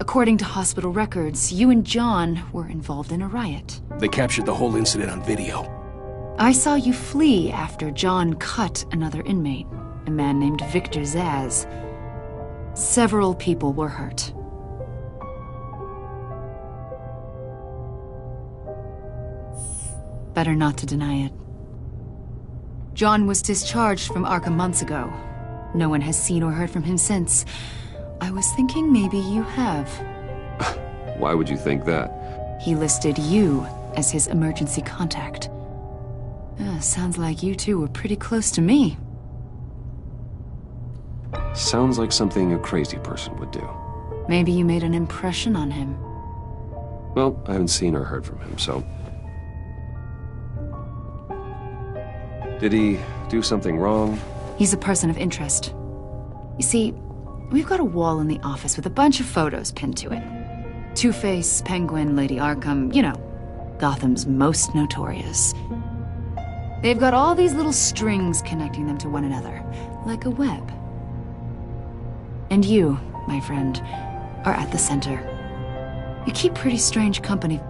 According to hospital records, you and John were involved in a riot. They captured the whole incident on video. I saw you flee after John cut another inmate, a man named Victor Zsasz. Several people were hurt. Better not to deny it. John was discharged from Arkham months ago. No one has seen or heard from him since. I was thinking maybe you have. Why would you think that? He listed you as his emergency contact. Sounds like you two were pretty close to me. Sounds like something a crazy person would do. Maybe you made an impression on him. Well, I haven't seen or heard from him, so... Did he do something wrong? He's a person of interest. You see, we've got a wall in the office with a bunch of photos pinned to it. Two-Face, Penguin, Lady Arkham, you know, Gotham's most notorious. They've got all these little strings connecting them to one another, like a web. And you, my friend, are at the center. You keep pretty strange company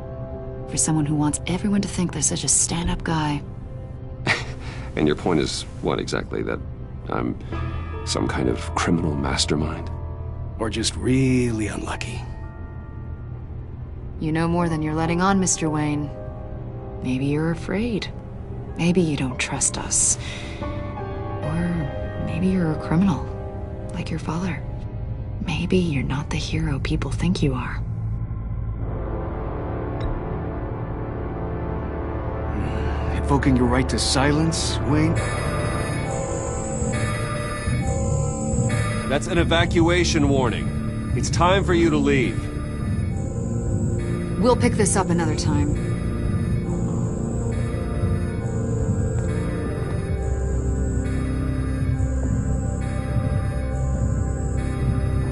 for someone who wants everyone to think they're such a stand-up guy. And your point is what exactly? That I'm some kind of criminal mastermind? Or just really unlucky? You know more than you're letting on, Mr. Wayne. Maybe you're afraid. Maybe you don't trust us. Or maybe you're a criminal, like your father. Maybe you're not the hero people think you are. Invoking your right to silence, Wayne? That's an evacuation warning. It's time for you to leave. We'll pick this up another time.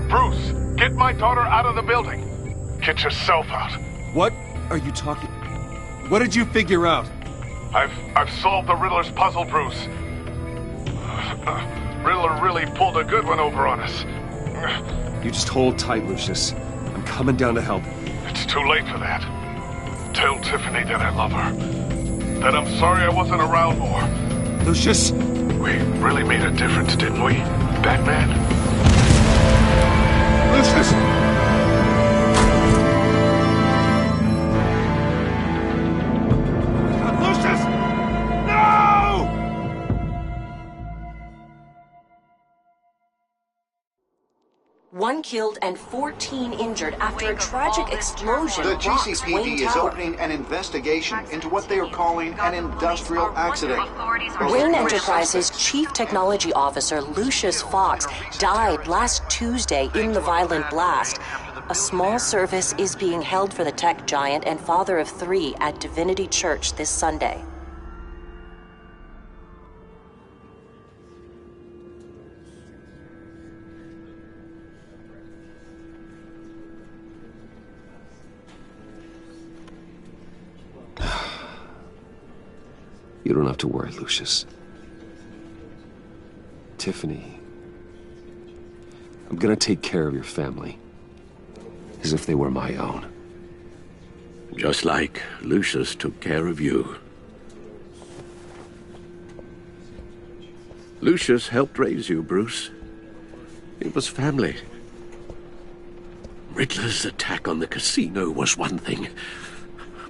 Bruce, get my daughter out of the building. Get yourself out. What are you talking... What did you figure out? I've solved the Riddler's puzzle, Bruce. Riddler really pulled a good one over on us. You just hold tight, Lucius. I'm coming down to help. It's too late for that. Tell Tiffany that I love her. That I'm sorry I wasn't around more. Lucius! We really made a difference, didn't we, Batman? Lucius! Lucius! No! One killed and 14 injured after a tragic explosion. The rocks GCPD Wayne is Tower. opening an investigation into what they are calling an industrial accident. Wayne Enterprises Chief Technology Officer Lucius Fox died last Tuesday in the violent blast. A small service is being held for the tech giant and father of 3 at Divinity Church this Sunday. You don't have to worry, Lucius. Tiffany, I'm gonna take care of your family. As if they were my own. Just like Lucius took care of you. Lucius helped raise you, Bruce. It was family. Riddler's attack on the casino was one thing.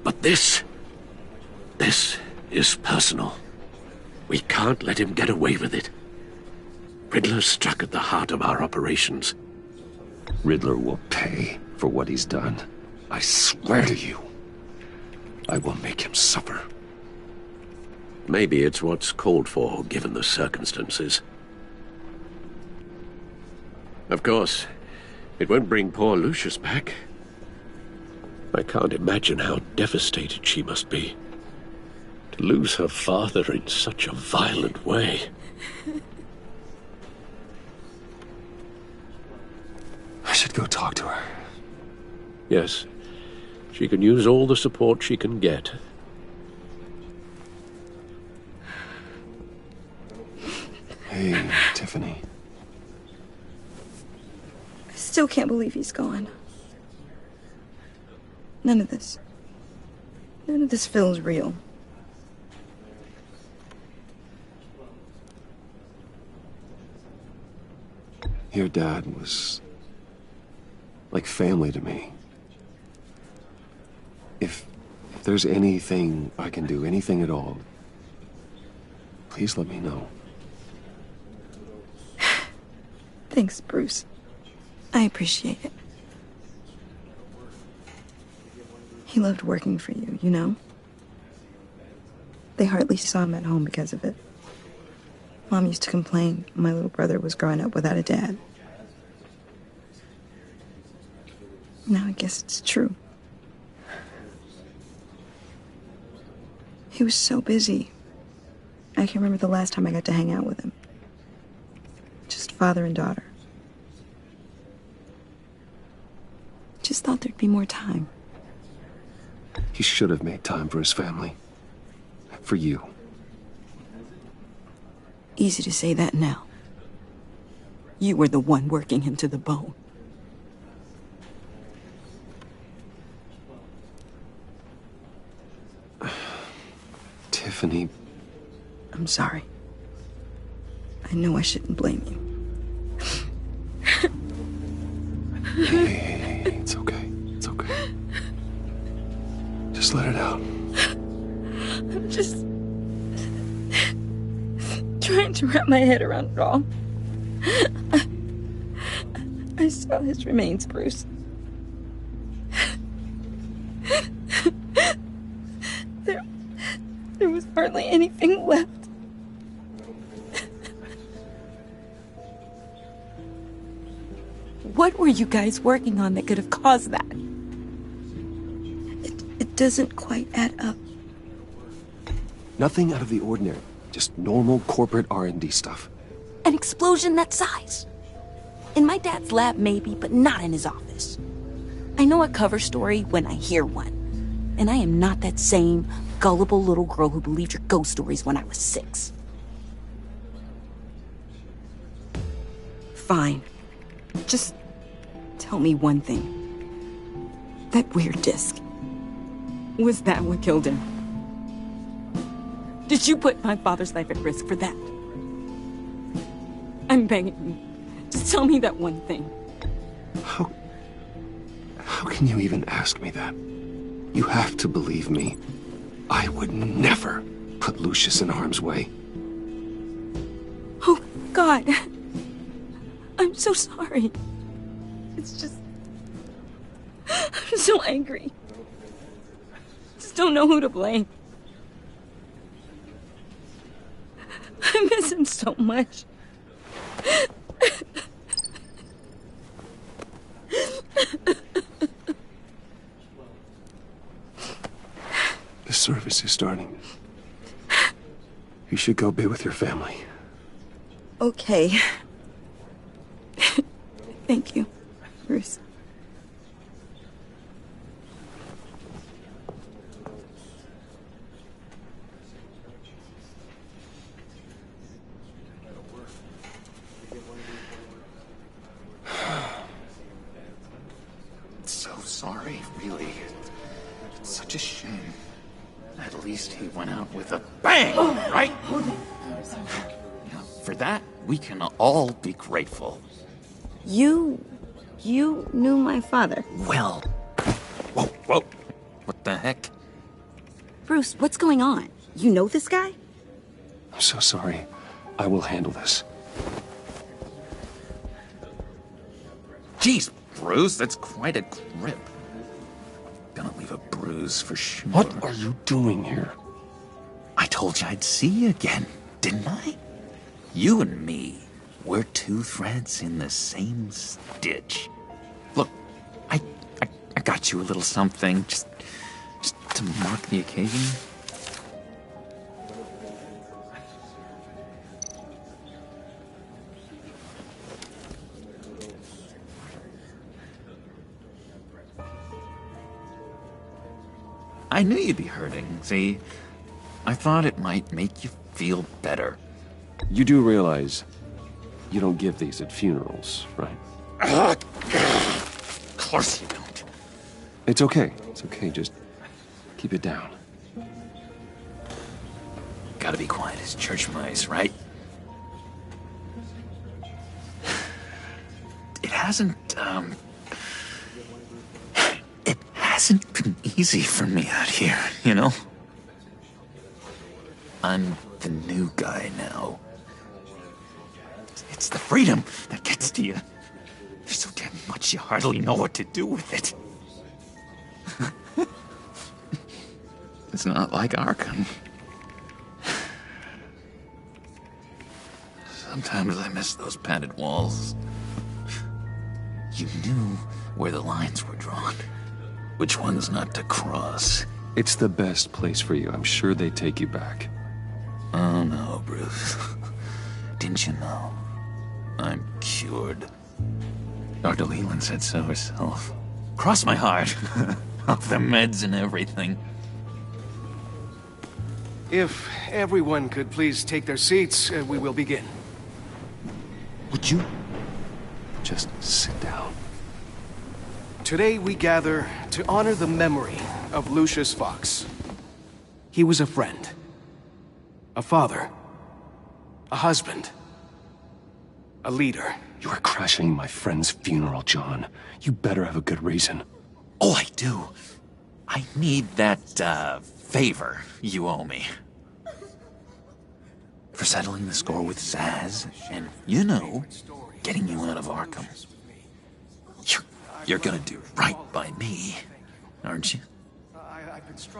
But this is personal. We can't let him get away with it. Riddler struck at the heart of our operations. Riddler will pay for what he's done. I swear to you, I will make him suffer. Maybe it's what's called for, given the circumstances. Of course, it won't bring poor Lucius back. I can't imagine how devastated she must be. To lose her father in such a violent way. I should go talk to her. Yes, she can use all the support she can get. Hey, Tiffany. I still can't believe he's gone. None of this feels real. Your dad was like family to me. If there's anything I can do, anything at all, please let me know. Thanks, Bruce. I appreciate it. He loved working for you, you know? They hardly saw him at home because of it. Mom used to complain my little brother was growing up without a dad. Now I guess it's true. He was so busy. I can't remember the last time I got to hang out with him. Just father and daughter. Just thought there'd be more time. He should have made time for his family. For you. Easy to say that now. You were the one working him to the bone. Tiffany. I'm sorry. I know I shouldn't blame you. Hey, it's okay. It's okay. Just let it out. I'm just trying to wrap my head around it all. I saw his remains, Bruce. There was hardly anything left. What were you guys working on that could have caused that? It doesn't quite add up. Nothing out of the ordinary. Just normal corporate R&D stuff. An explosion that size. In my dad's lab, maybe, but not in his office. I know a cover story when I hear one. And I am not that same gullible little girl who believed your ghost stories when I was 6. Fine. Just tell me one thing. That weird disc. Was that what killed him? Did you put my father's life at risk for that? I'm begging you. Just tell me that one thing. How can you even ask me that? You have to believe me. I would never put Lucius in harm's way. Oh, God. I'm so sorry. It's just... I'm so angry. Just don't know who to blame. I miss him so much. The service is starting. You should go be with your family. Okay. Thank you, Bruce. So sorry, really. It's such a shame. At least he went out with a bang, right? Yeah, for that, we can all be grateful. You knew my father. Well. Whoa. What the heck? Bruce, what's going on? You know this guy? I'm so sorry. I will handle this. Jeez, Bruce, that's quite a grip. Gonna leave a bruise for sure. What are you doing here? I told you I'd see you again, didn't I? You and me, we're two threads in the same stitch. Look, I got you a little something, just to mark the occasion. I knew you'd be hurting, see? I thought it might make you feel better. You do realize you don't give these at funerals, right? Of course you don't. It's okay. It's okay. Just keep it down. Gotta be quiet as church mice, right? It hasn't been easy for me out here, you know? I'm the new guy now. It's the freedom that gets to you. There's so damn much you hardly know what to do with it. It's not like Arkham. Sometimes I miss those padded walls. You knew where the lines were drawn. Which ones not to cross. It's the best place for you. I'm sure they take you back. Oh no, Bruce. Didn't you know? I'm cured. Dr. Leland said so herself. Cross my heart. Off the meds and everything. If everyone could please take their seats, we will begin. Would you just sit down? Today we gather to honor the memory of Lucius Fox. He was a friend, a father, a husband, a leader. You are crashing my friend's funeral, John. You better have a good reason. Oh, I do. I need that, favor you owe me. For settling the score with Zsasz, and, you know, getting you out of Arkham. You're gonna do right by me, aren't you?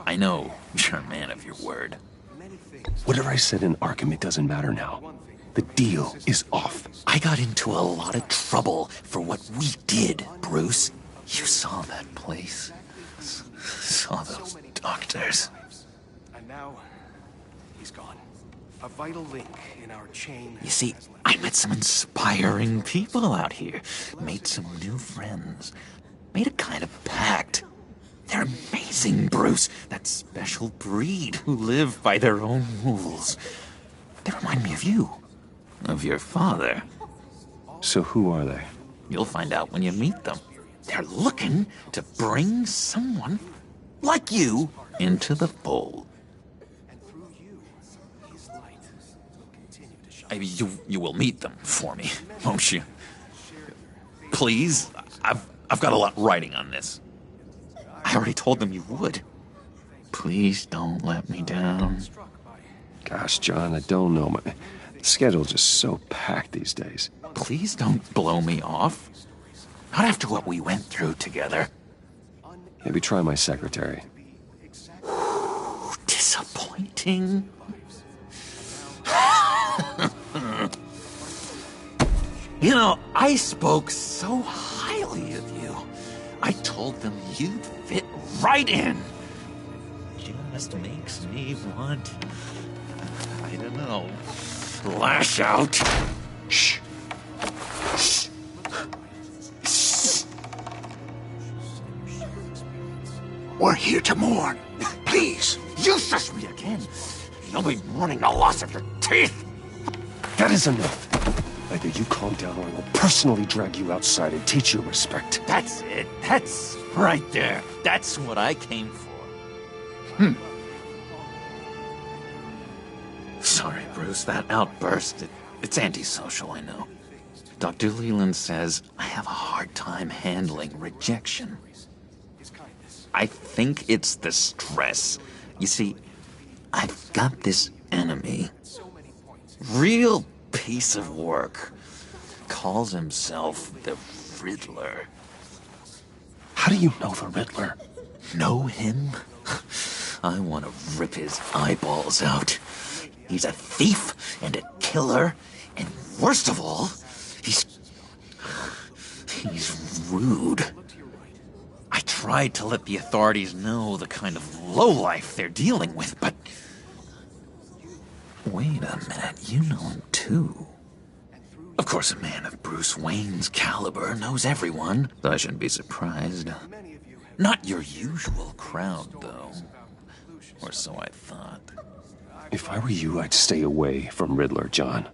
I know you're a man of your word. Whatever I said in Arkham, it doesn't matter now. The deal is off. I got into a lot of trouble for what we did, Bruce. You saw that place. Saw those doctors. And now, he's gone. A vital link in our chain. You see, I met some inspiring people out here. Made some new friends. Made a kind of pact. They're amazing, Bruce. That special breed who live by their own rules. They remind me of you. Of your father. So who are they? You'll find out when you meet them. They're looking to bring someone like you, into the fold. You will meet them for me, won't you? Please? I've got a lot riding on this. I already told them you would. Please don't let me down. Gosh, John, I don't know. My schedule's just so packed these days. Please don't blow me off. Not after what we went through together. Maybe try my secretary. Disappointing. You know, I spoke so highly of you. I told them you'd fit right in. Just makes me want, I don't know, lash out. Shh. Shh. Shh. We're here to mourn. Please. You shush me again. You'll be mourning the loss of your teeth. That is enough. Either you calm down or I will personally drag you outside and teach you respect. That's it. That's right there. That's what I came for. Sorry, Bruce. That outburst, it's antisocial, I know. Dr. Leland says I have a hard time handling rejection. I think it's the stress. You see, I've got this enemy. Real piece of work. Calls himself the Riddler. How do you know the Riddler? Know him? I want to rip his eyeballs out. He's a thief and a killer, and worst of all, he's rude. I tried to let the authorities know the kind of lowlife they're dealing with, but... Wait a minute, you know him too. Of course, a man of Bruce Wayne's caliber knows everyone, so I shouldn't be surprised. Not your usual crowd, though. Or so I thought. If I were you, I'd stay away from Riddler, John.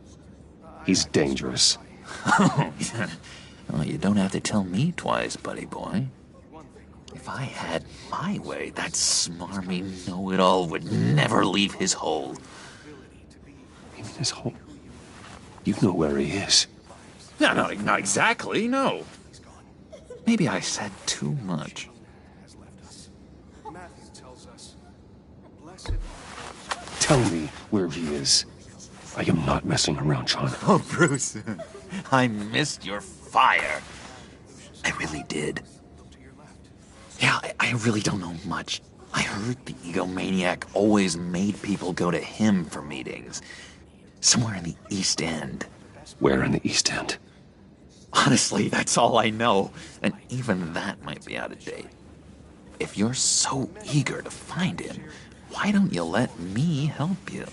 He's dangerous. Oh, yeah. Well, you don't have to tell me twice, buddy boy. If I had my way, that smarmy know-it-all would never leave his hole. You mean his hole? You know where he is. No, not exactly, no. Maybe I said too much. Tell me where he is. I am not messing around, John. Oh, Bruce, I missed your fire. I really did. Yeah, I really don't know much. I heard the egomaniac always made people go to him for meetings. Somewhere in the East End. Where in the East End? Honestly, that's all I know. And even that might be out of date. If you're so eager to find him, why don't you let me help you?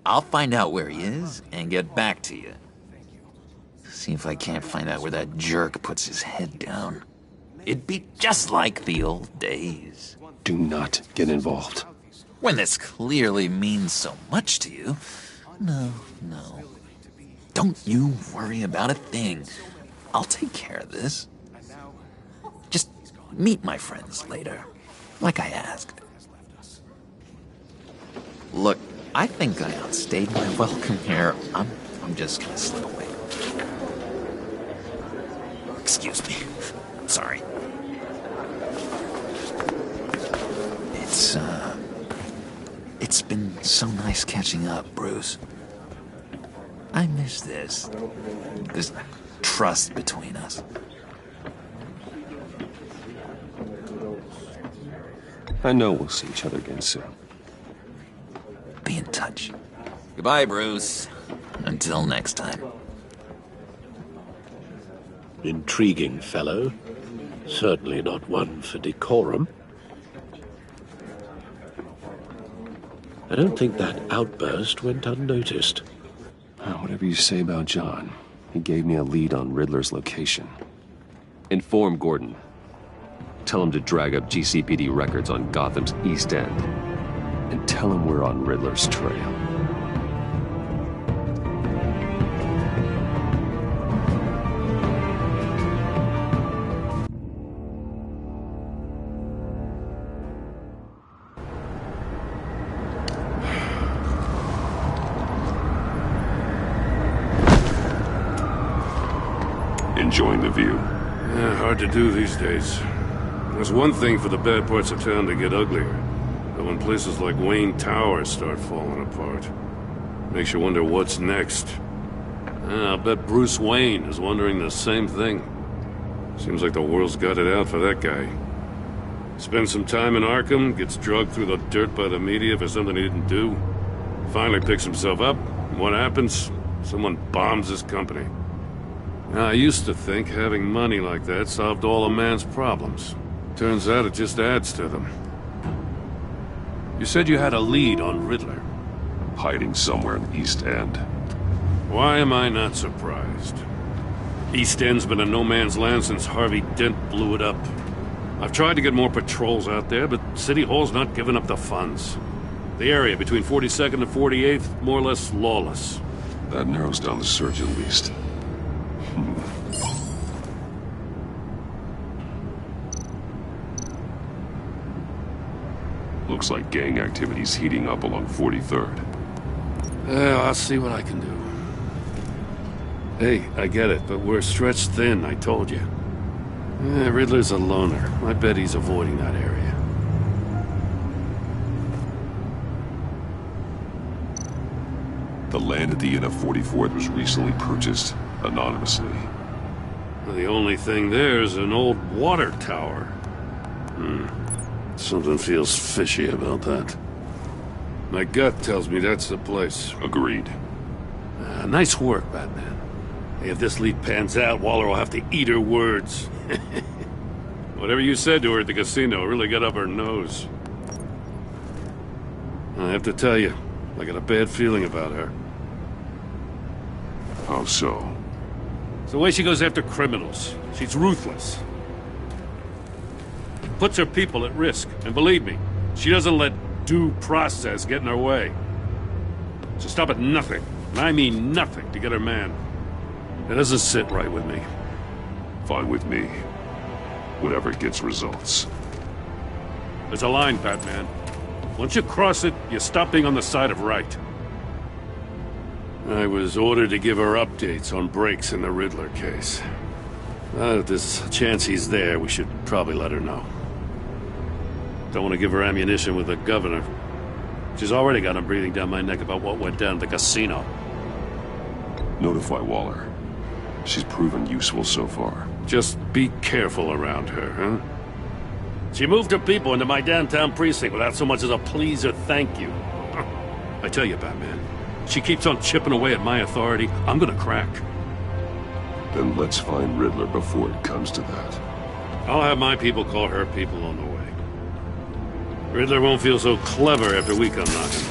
I'll find out where he is and get back to you. See if I can't find out where that jerk puts his head down. It'd be just like the old days. Do not get involved. When this clearly means so much to you. No. Don't you worry about a thing. I'll take care of this. Just meet my friends later, like I asked. Look, I think I outstayed my welcome here. I'm just gonna slip away. Excuse me. Sorry. It's been so nice catching up, Bruce. I miss this trust between us. I know we'll see each other again soon. Be in touch. Goodbye, Bruce. Until next time. Intriguing fellow. Certainly not one for decorum. I don't think that outburst went unnoticed. Whatever you say about John, he gave me a lead on Riddler's location. Inform Gordon. Tell him to drag up GCPD records on Gotham's East End. And tell him we're on Riddler's trail. Enjoying the view? Yeah, hard to do these days. There's one thing for the bad parts of town to get uglier. But when places like Wayne Tower start falling apart, makes you wonder what's next. I'll bet Bruce Wayne is wondering the same thing. Seems like the world's got it out for that guy. Spends some time in Arkham, gets drugged through the dirt by the media for something he didn't do. Finally picks himself up, and what happens? Someone bombs his company. Now, I used to think having money like that solved all a man's problems. Turns out it just adds to them. You said you had a lead on Riddler. Hiding somewhere in East End. Why am I not surprised? East End's been a no-man's land since Harvey Dent blew it up. I've tried to get more patrols out there, but City Hall's not giving up the funds. The area between 42nd and 48th, more or less lawless. That narrows down the search at least. Looks like gang activity's heating up along 43rd. Yeah, I'll see what I can do. Hey, I get it, but we're stretched thin, I told you. Riddler's a loner. I bet he's avoiding that area. The land at the end of 44th was recently purchased, anonymously. The only thing there is an old water tower. Something feels fishy about that. My gut tells me that's the place. Agreed. Nice work, Batman. If this lead pans out, Waller will have to eat her words. Whatever you said to her at the casino really got up her nose. I have to tell you, I got a bad feeling about her. How so? It's the way she goes after criminals. She's ruthless. Puts her people at risk. And believe me, she doesn't let due process get in her way. She'll stop at nothing, and I mean nothing, to get her man. It doesn't sit right with me. Fine with me. Whatever gets results. There's a line, Batman. Once you cross it, you stop being on the side of right. I was ordered to give her updates on breaks in the Riddler case. If there's a chance he's there, we should probably let her know. Don't want to give her ammunition with the governor. She's already got him breathing down my neck about what went down at the casino. Notify Waller. She's proven useful so far. Just be careful around her, huh? She moved her people into my downtown precinct without so much as a please or thank you. I tell you, Batman, she keeps on chipping away at my authority, I'm gonna crack. Then let's find Riddler before it comes to that. I'll have my people call her people on the way. Riddler won't feel so clever after we come knocking.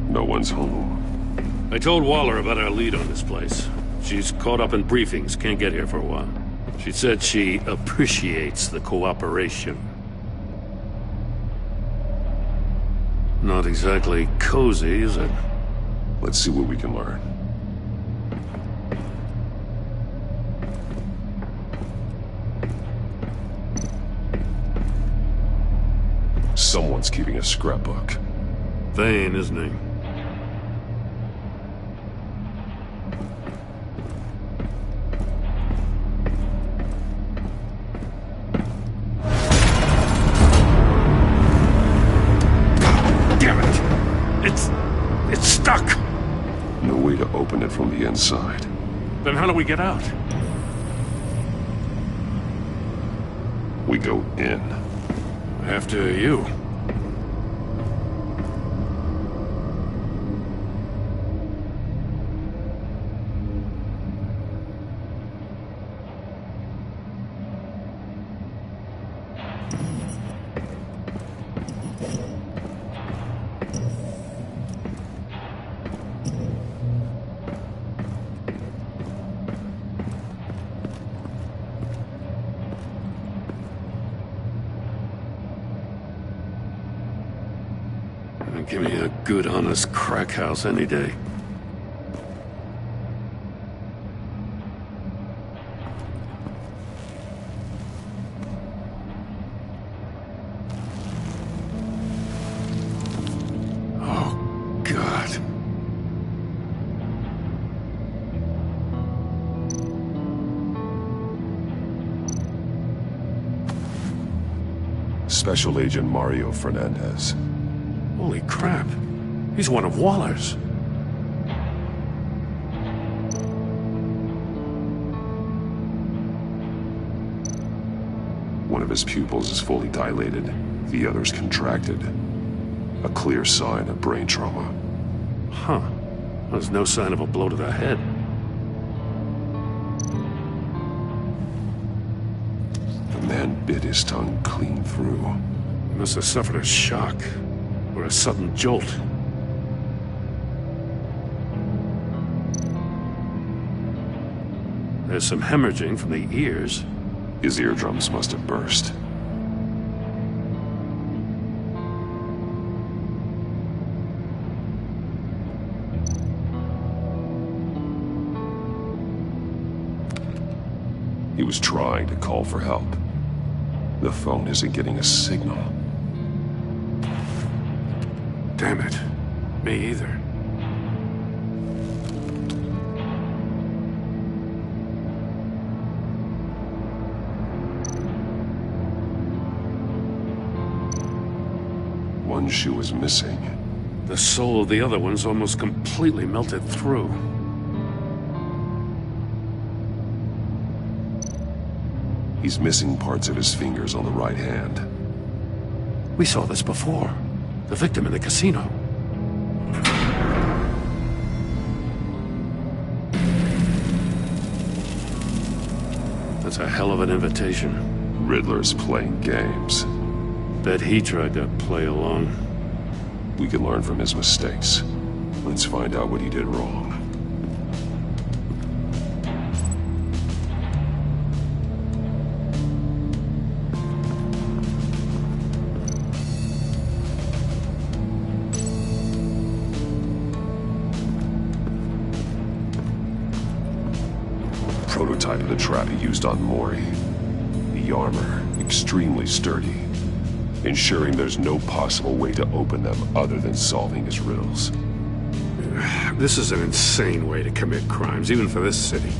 No one's home. I told Waller about our lead on this place. She's caught up in briefings, can't get here for a while. She said she appreciates the cooperation. Not exactly cozy, is it? Let's see what we can learn. Someone's keeping a scrapbook. Vane, isn't he? It's stuck! No way to open it from the inside. Then how do we get out? We go in. After you. Give me a good, honest crack house any day. Oh, God. Special Agent Mario Fernandez. Holy crap. He's one of Waller's. One of his pupils is fully dilated. The other's contracted. A clear sign of brain trauma. Huh. There's no sign of a blow to the head. The man bit his tongue clean through. He must have suffered a shock. Or a sudden jolt. There's some hemorrhaging from the ears. His eardrums must have burst. He was trying to call for help. The phone isn't getting a signal. Damn it. Me either. One shoe is missing. The sole of the other one's almost completely melted through. He's missing parts of his fingers on the right hand. We saw this before. The victim in the casino. That's a hell of an invitation. Riddler's playing games. Bet he tried to play along. We can learn from his mistakes. Let's find out what he did wrong. Prototype of the trap he used on Mori. The armor, extremely sturdy, ensuring there's no possible way to open them other than solving his riddles. This is an insane way to commit crimes, even for this city.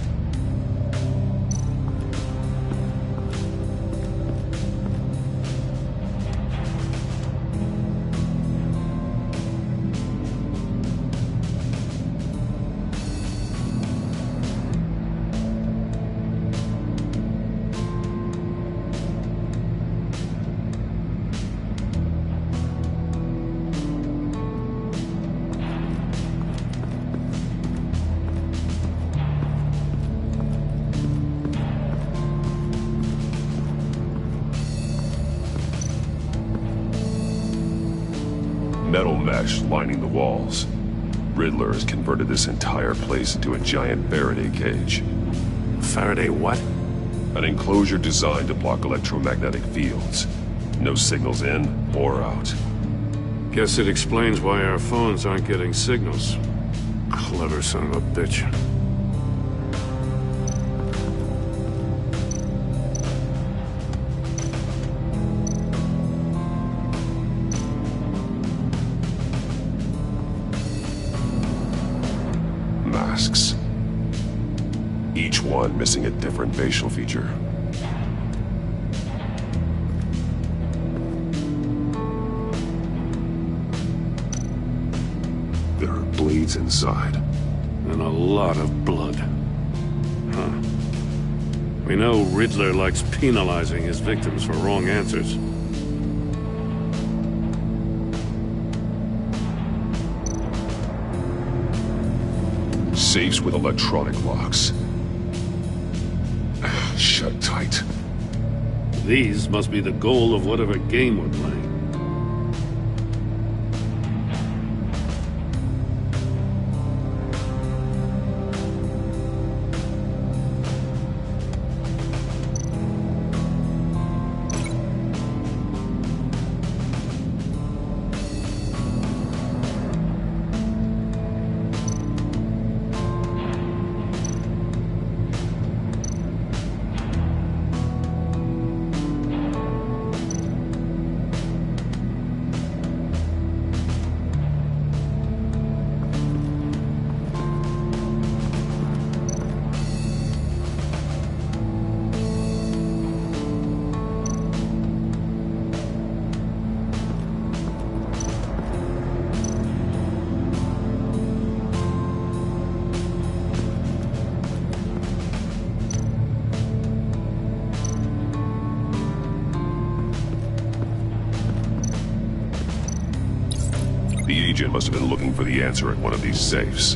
Metal mesh lining the walls. Riddler has converted this entire place into a giant Faraday cage. Faraday what? An enclosure designed to block electromagnetic fields. No signals in or out. Guess it explains why our phones aren't getting signals. Clever son of a bitch. Masks. Each one missing a different facial feature. There are blades inside. And a lot of blood. Huh. We know Riddler likes penalizing his victims for wrong answers. Safes with electronic locks. Shut tight. These must be the goal of whatever game we're playing. The agent must have been looking for the answer at one of these safes.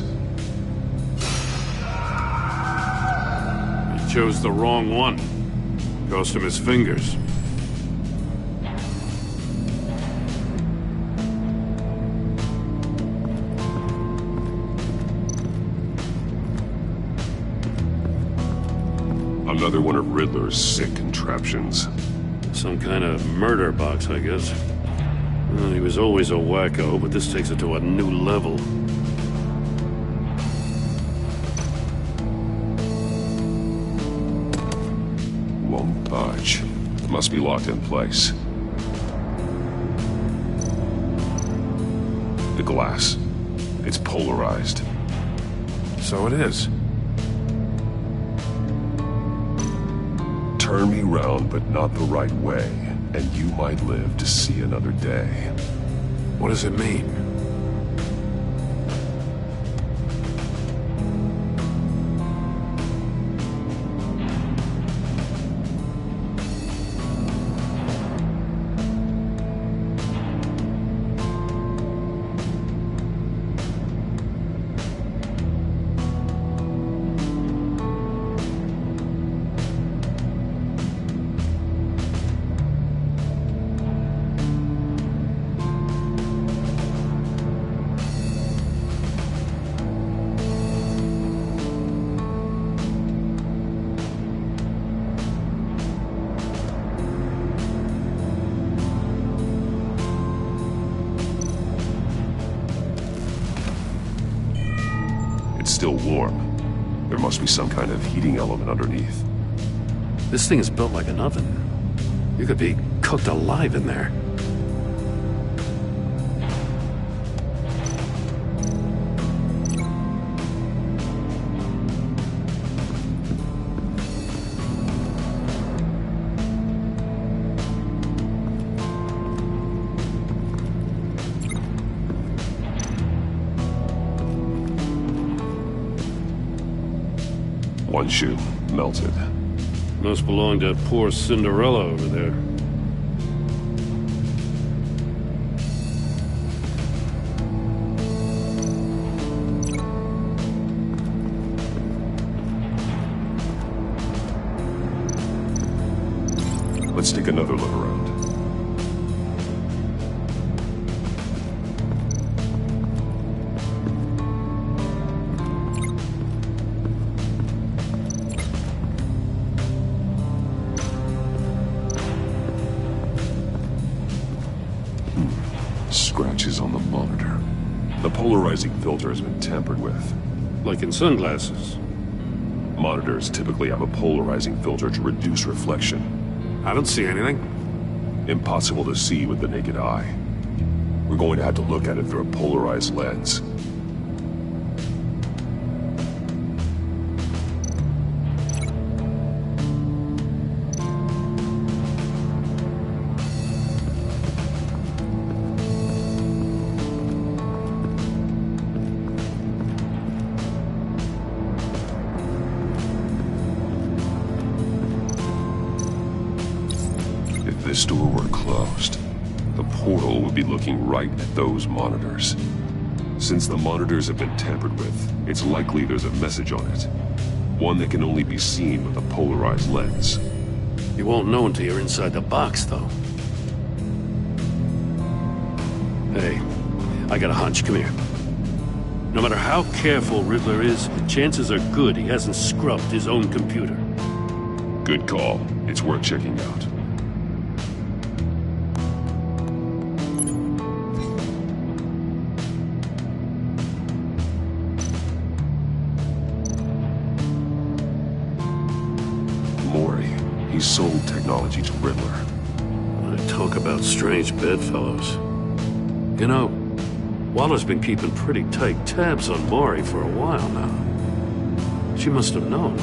He chose the wrong one. Cost him his fingers. Another one of Riddler's sick contraptions. Some kind of murder box, I guess. Well, he was always a wacko, but this takes it to a new level. Won't budge. It must be locked in place. The glass. It's polarized. So it is. Turn me round, but not the right way, and you might live to see another day. What does it mean? Still warm. There must be some kind of heating element underneath. This thing is built like an oven. You could be cooked alive in there. One shoe, melted. Must belong to poor Cinderella over there. Let's take another look around. Scratches on the monitor. The polarizing filter has been tampered with. Like in sunglasses. Monitors typically have a polarizing filter to reduce reflection. I don't see anything. Impossible to see with the naked eye. We're going to have to look at it through a polarized lens. If this door were closed, the portal would be looking right at those monitors. Since the monitors have been tampered with, it's likely there's a message on it. One that can only be seen with a polarized lens. You won't know until you're inside the box, though. Hey, I got a hunch. Come here. No matter how careful Riddler is, chances are good he hasn't scrubbed his own computer. Good call. It's worth checking out. Mori, he sold technology to Riddler. I talk about strange bedfellows. You know, Waller's been keeping pretty tight tabs on Mori for a while now. She must have known.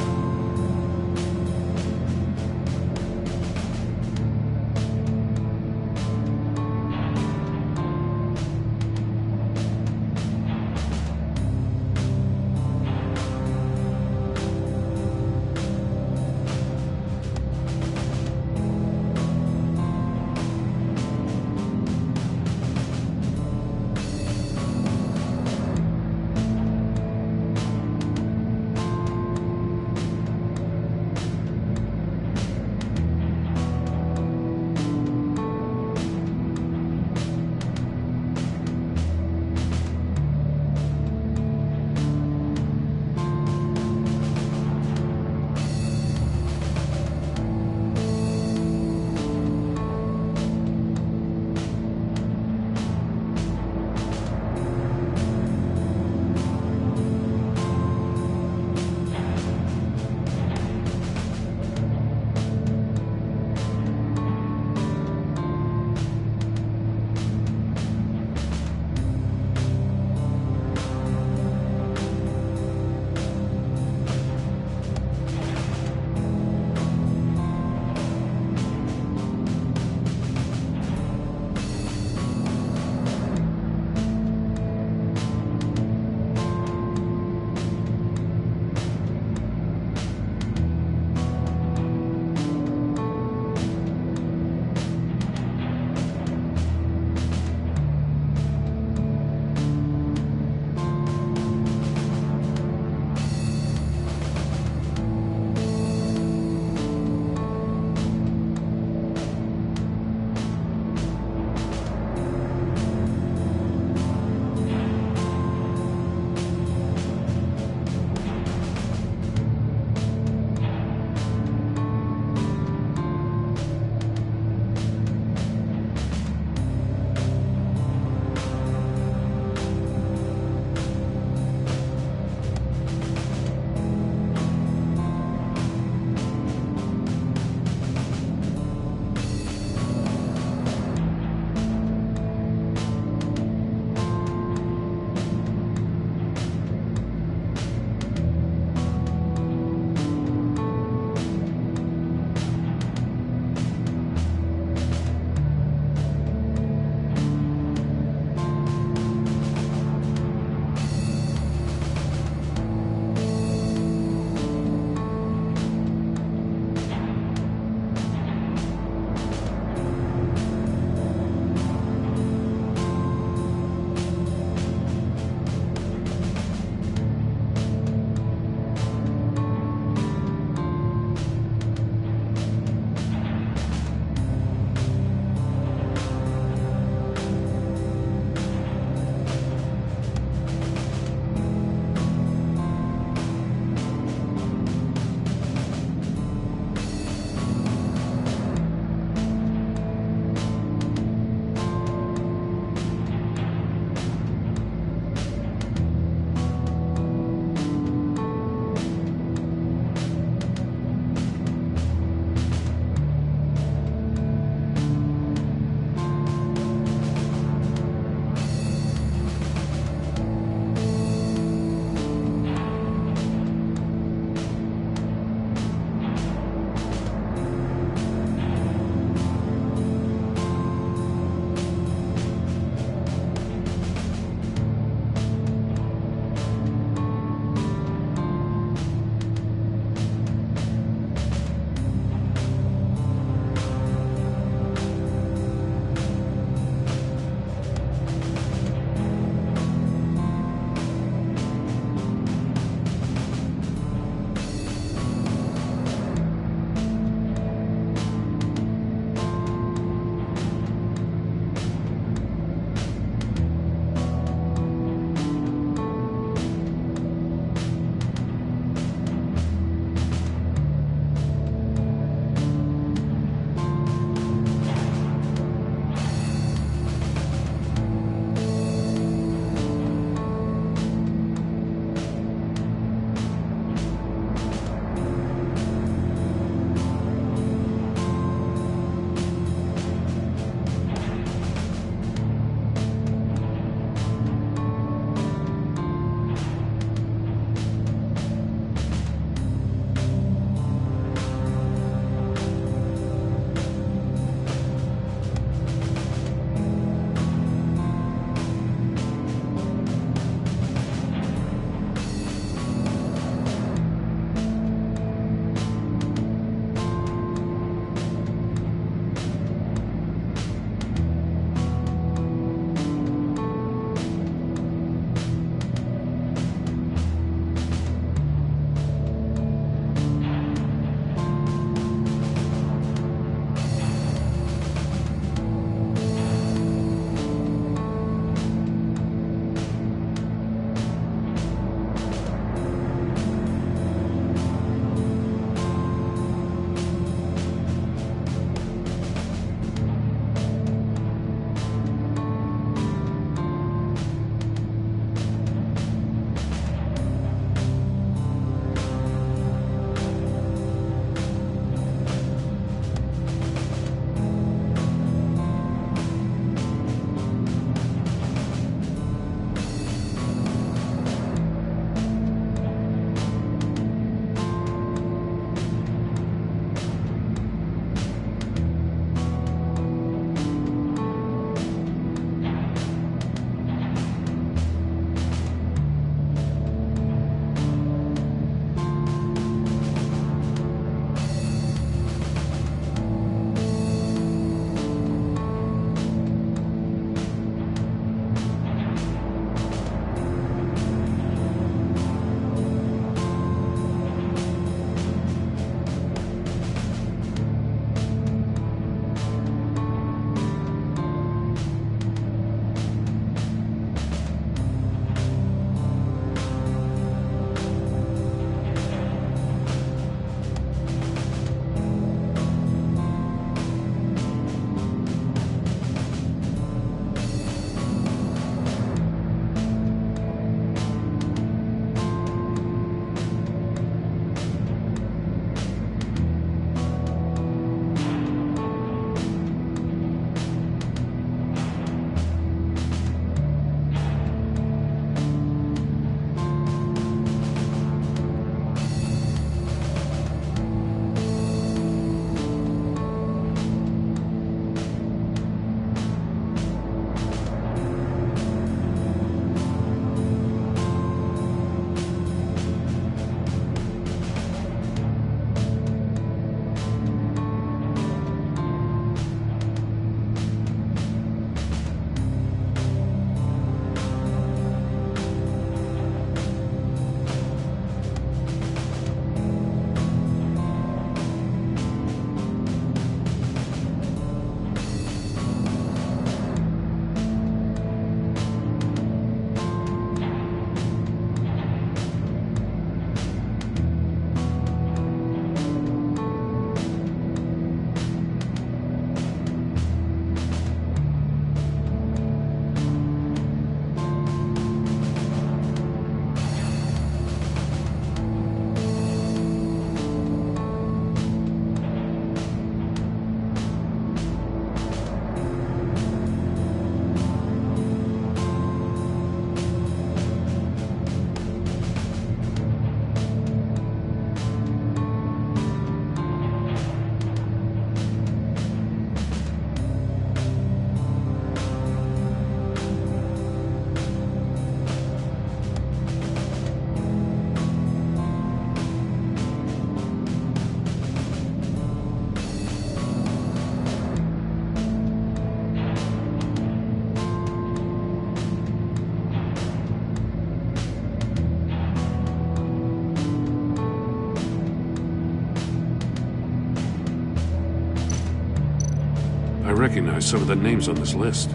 recognize some of the names on this list.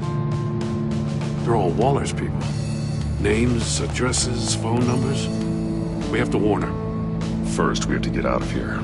They're all Waller's people. Names, addresses, phone numbers. We have to warn her. First, we have to get out of here.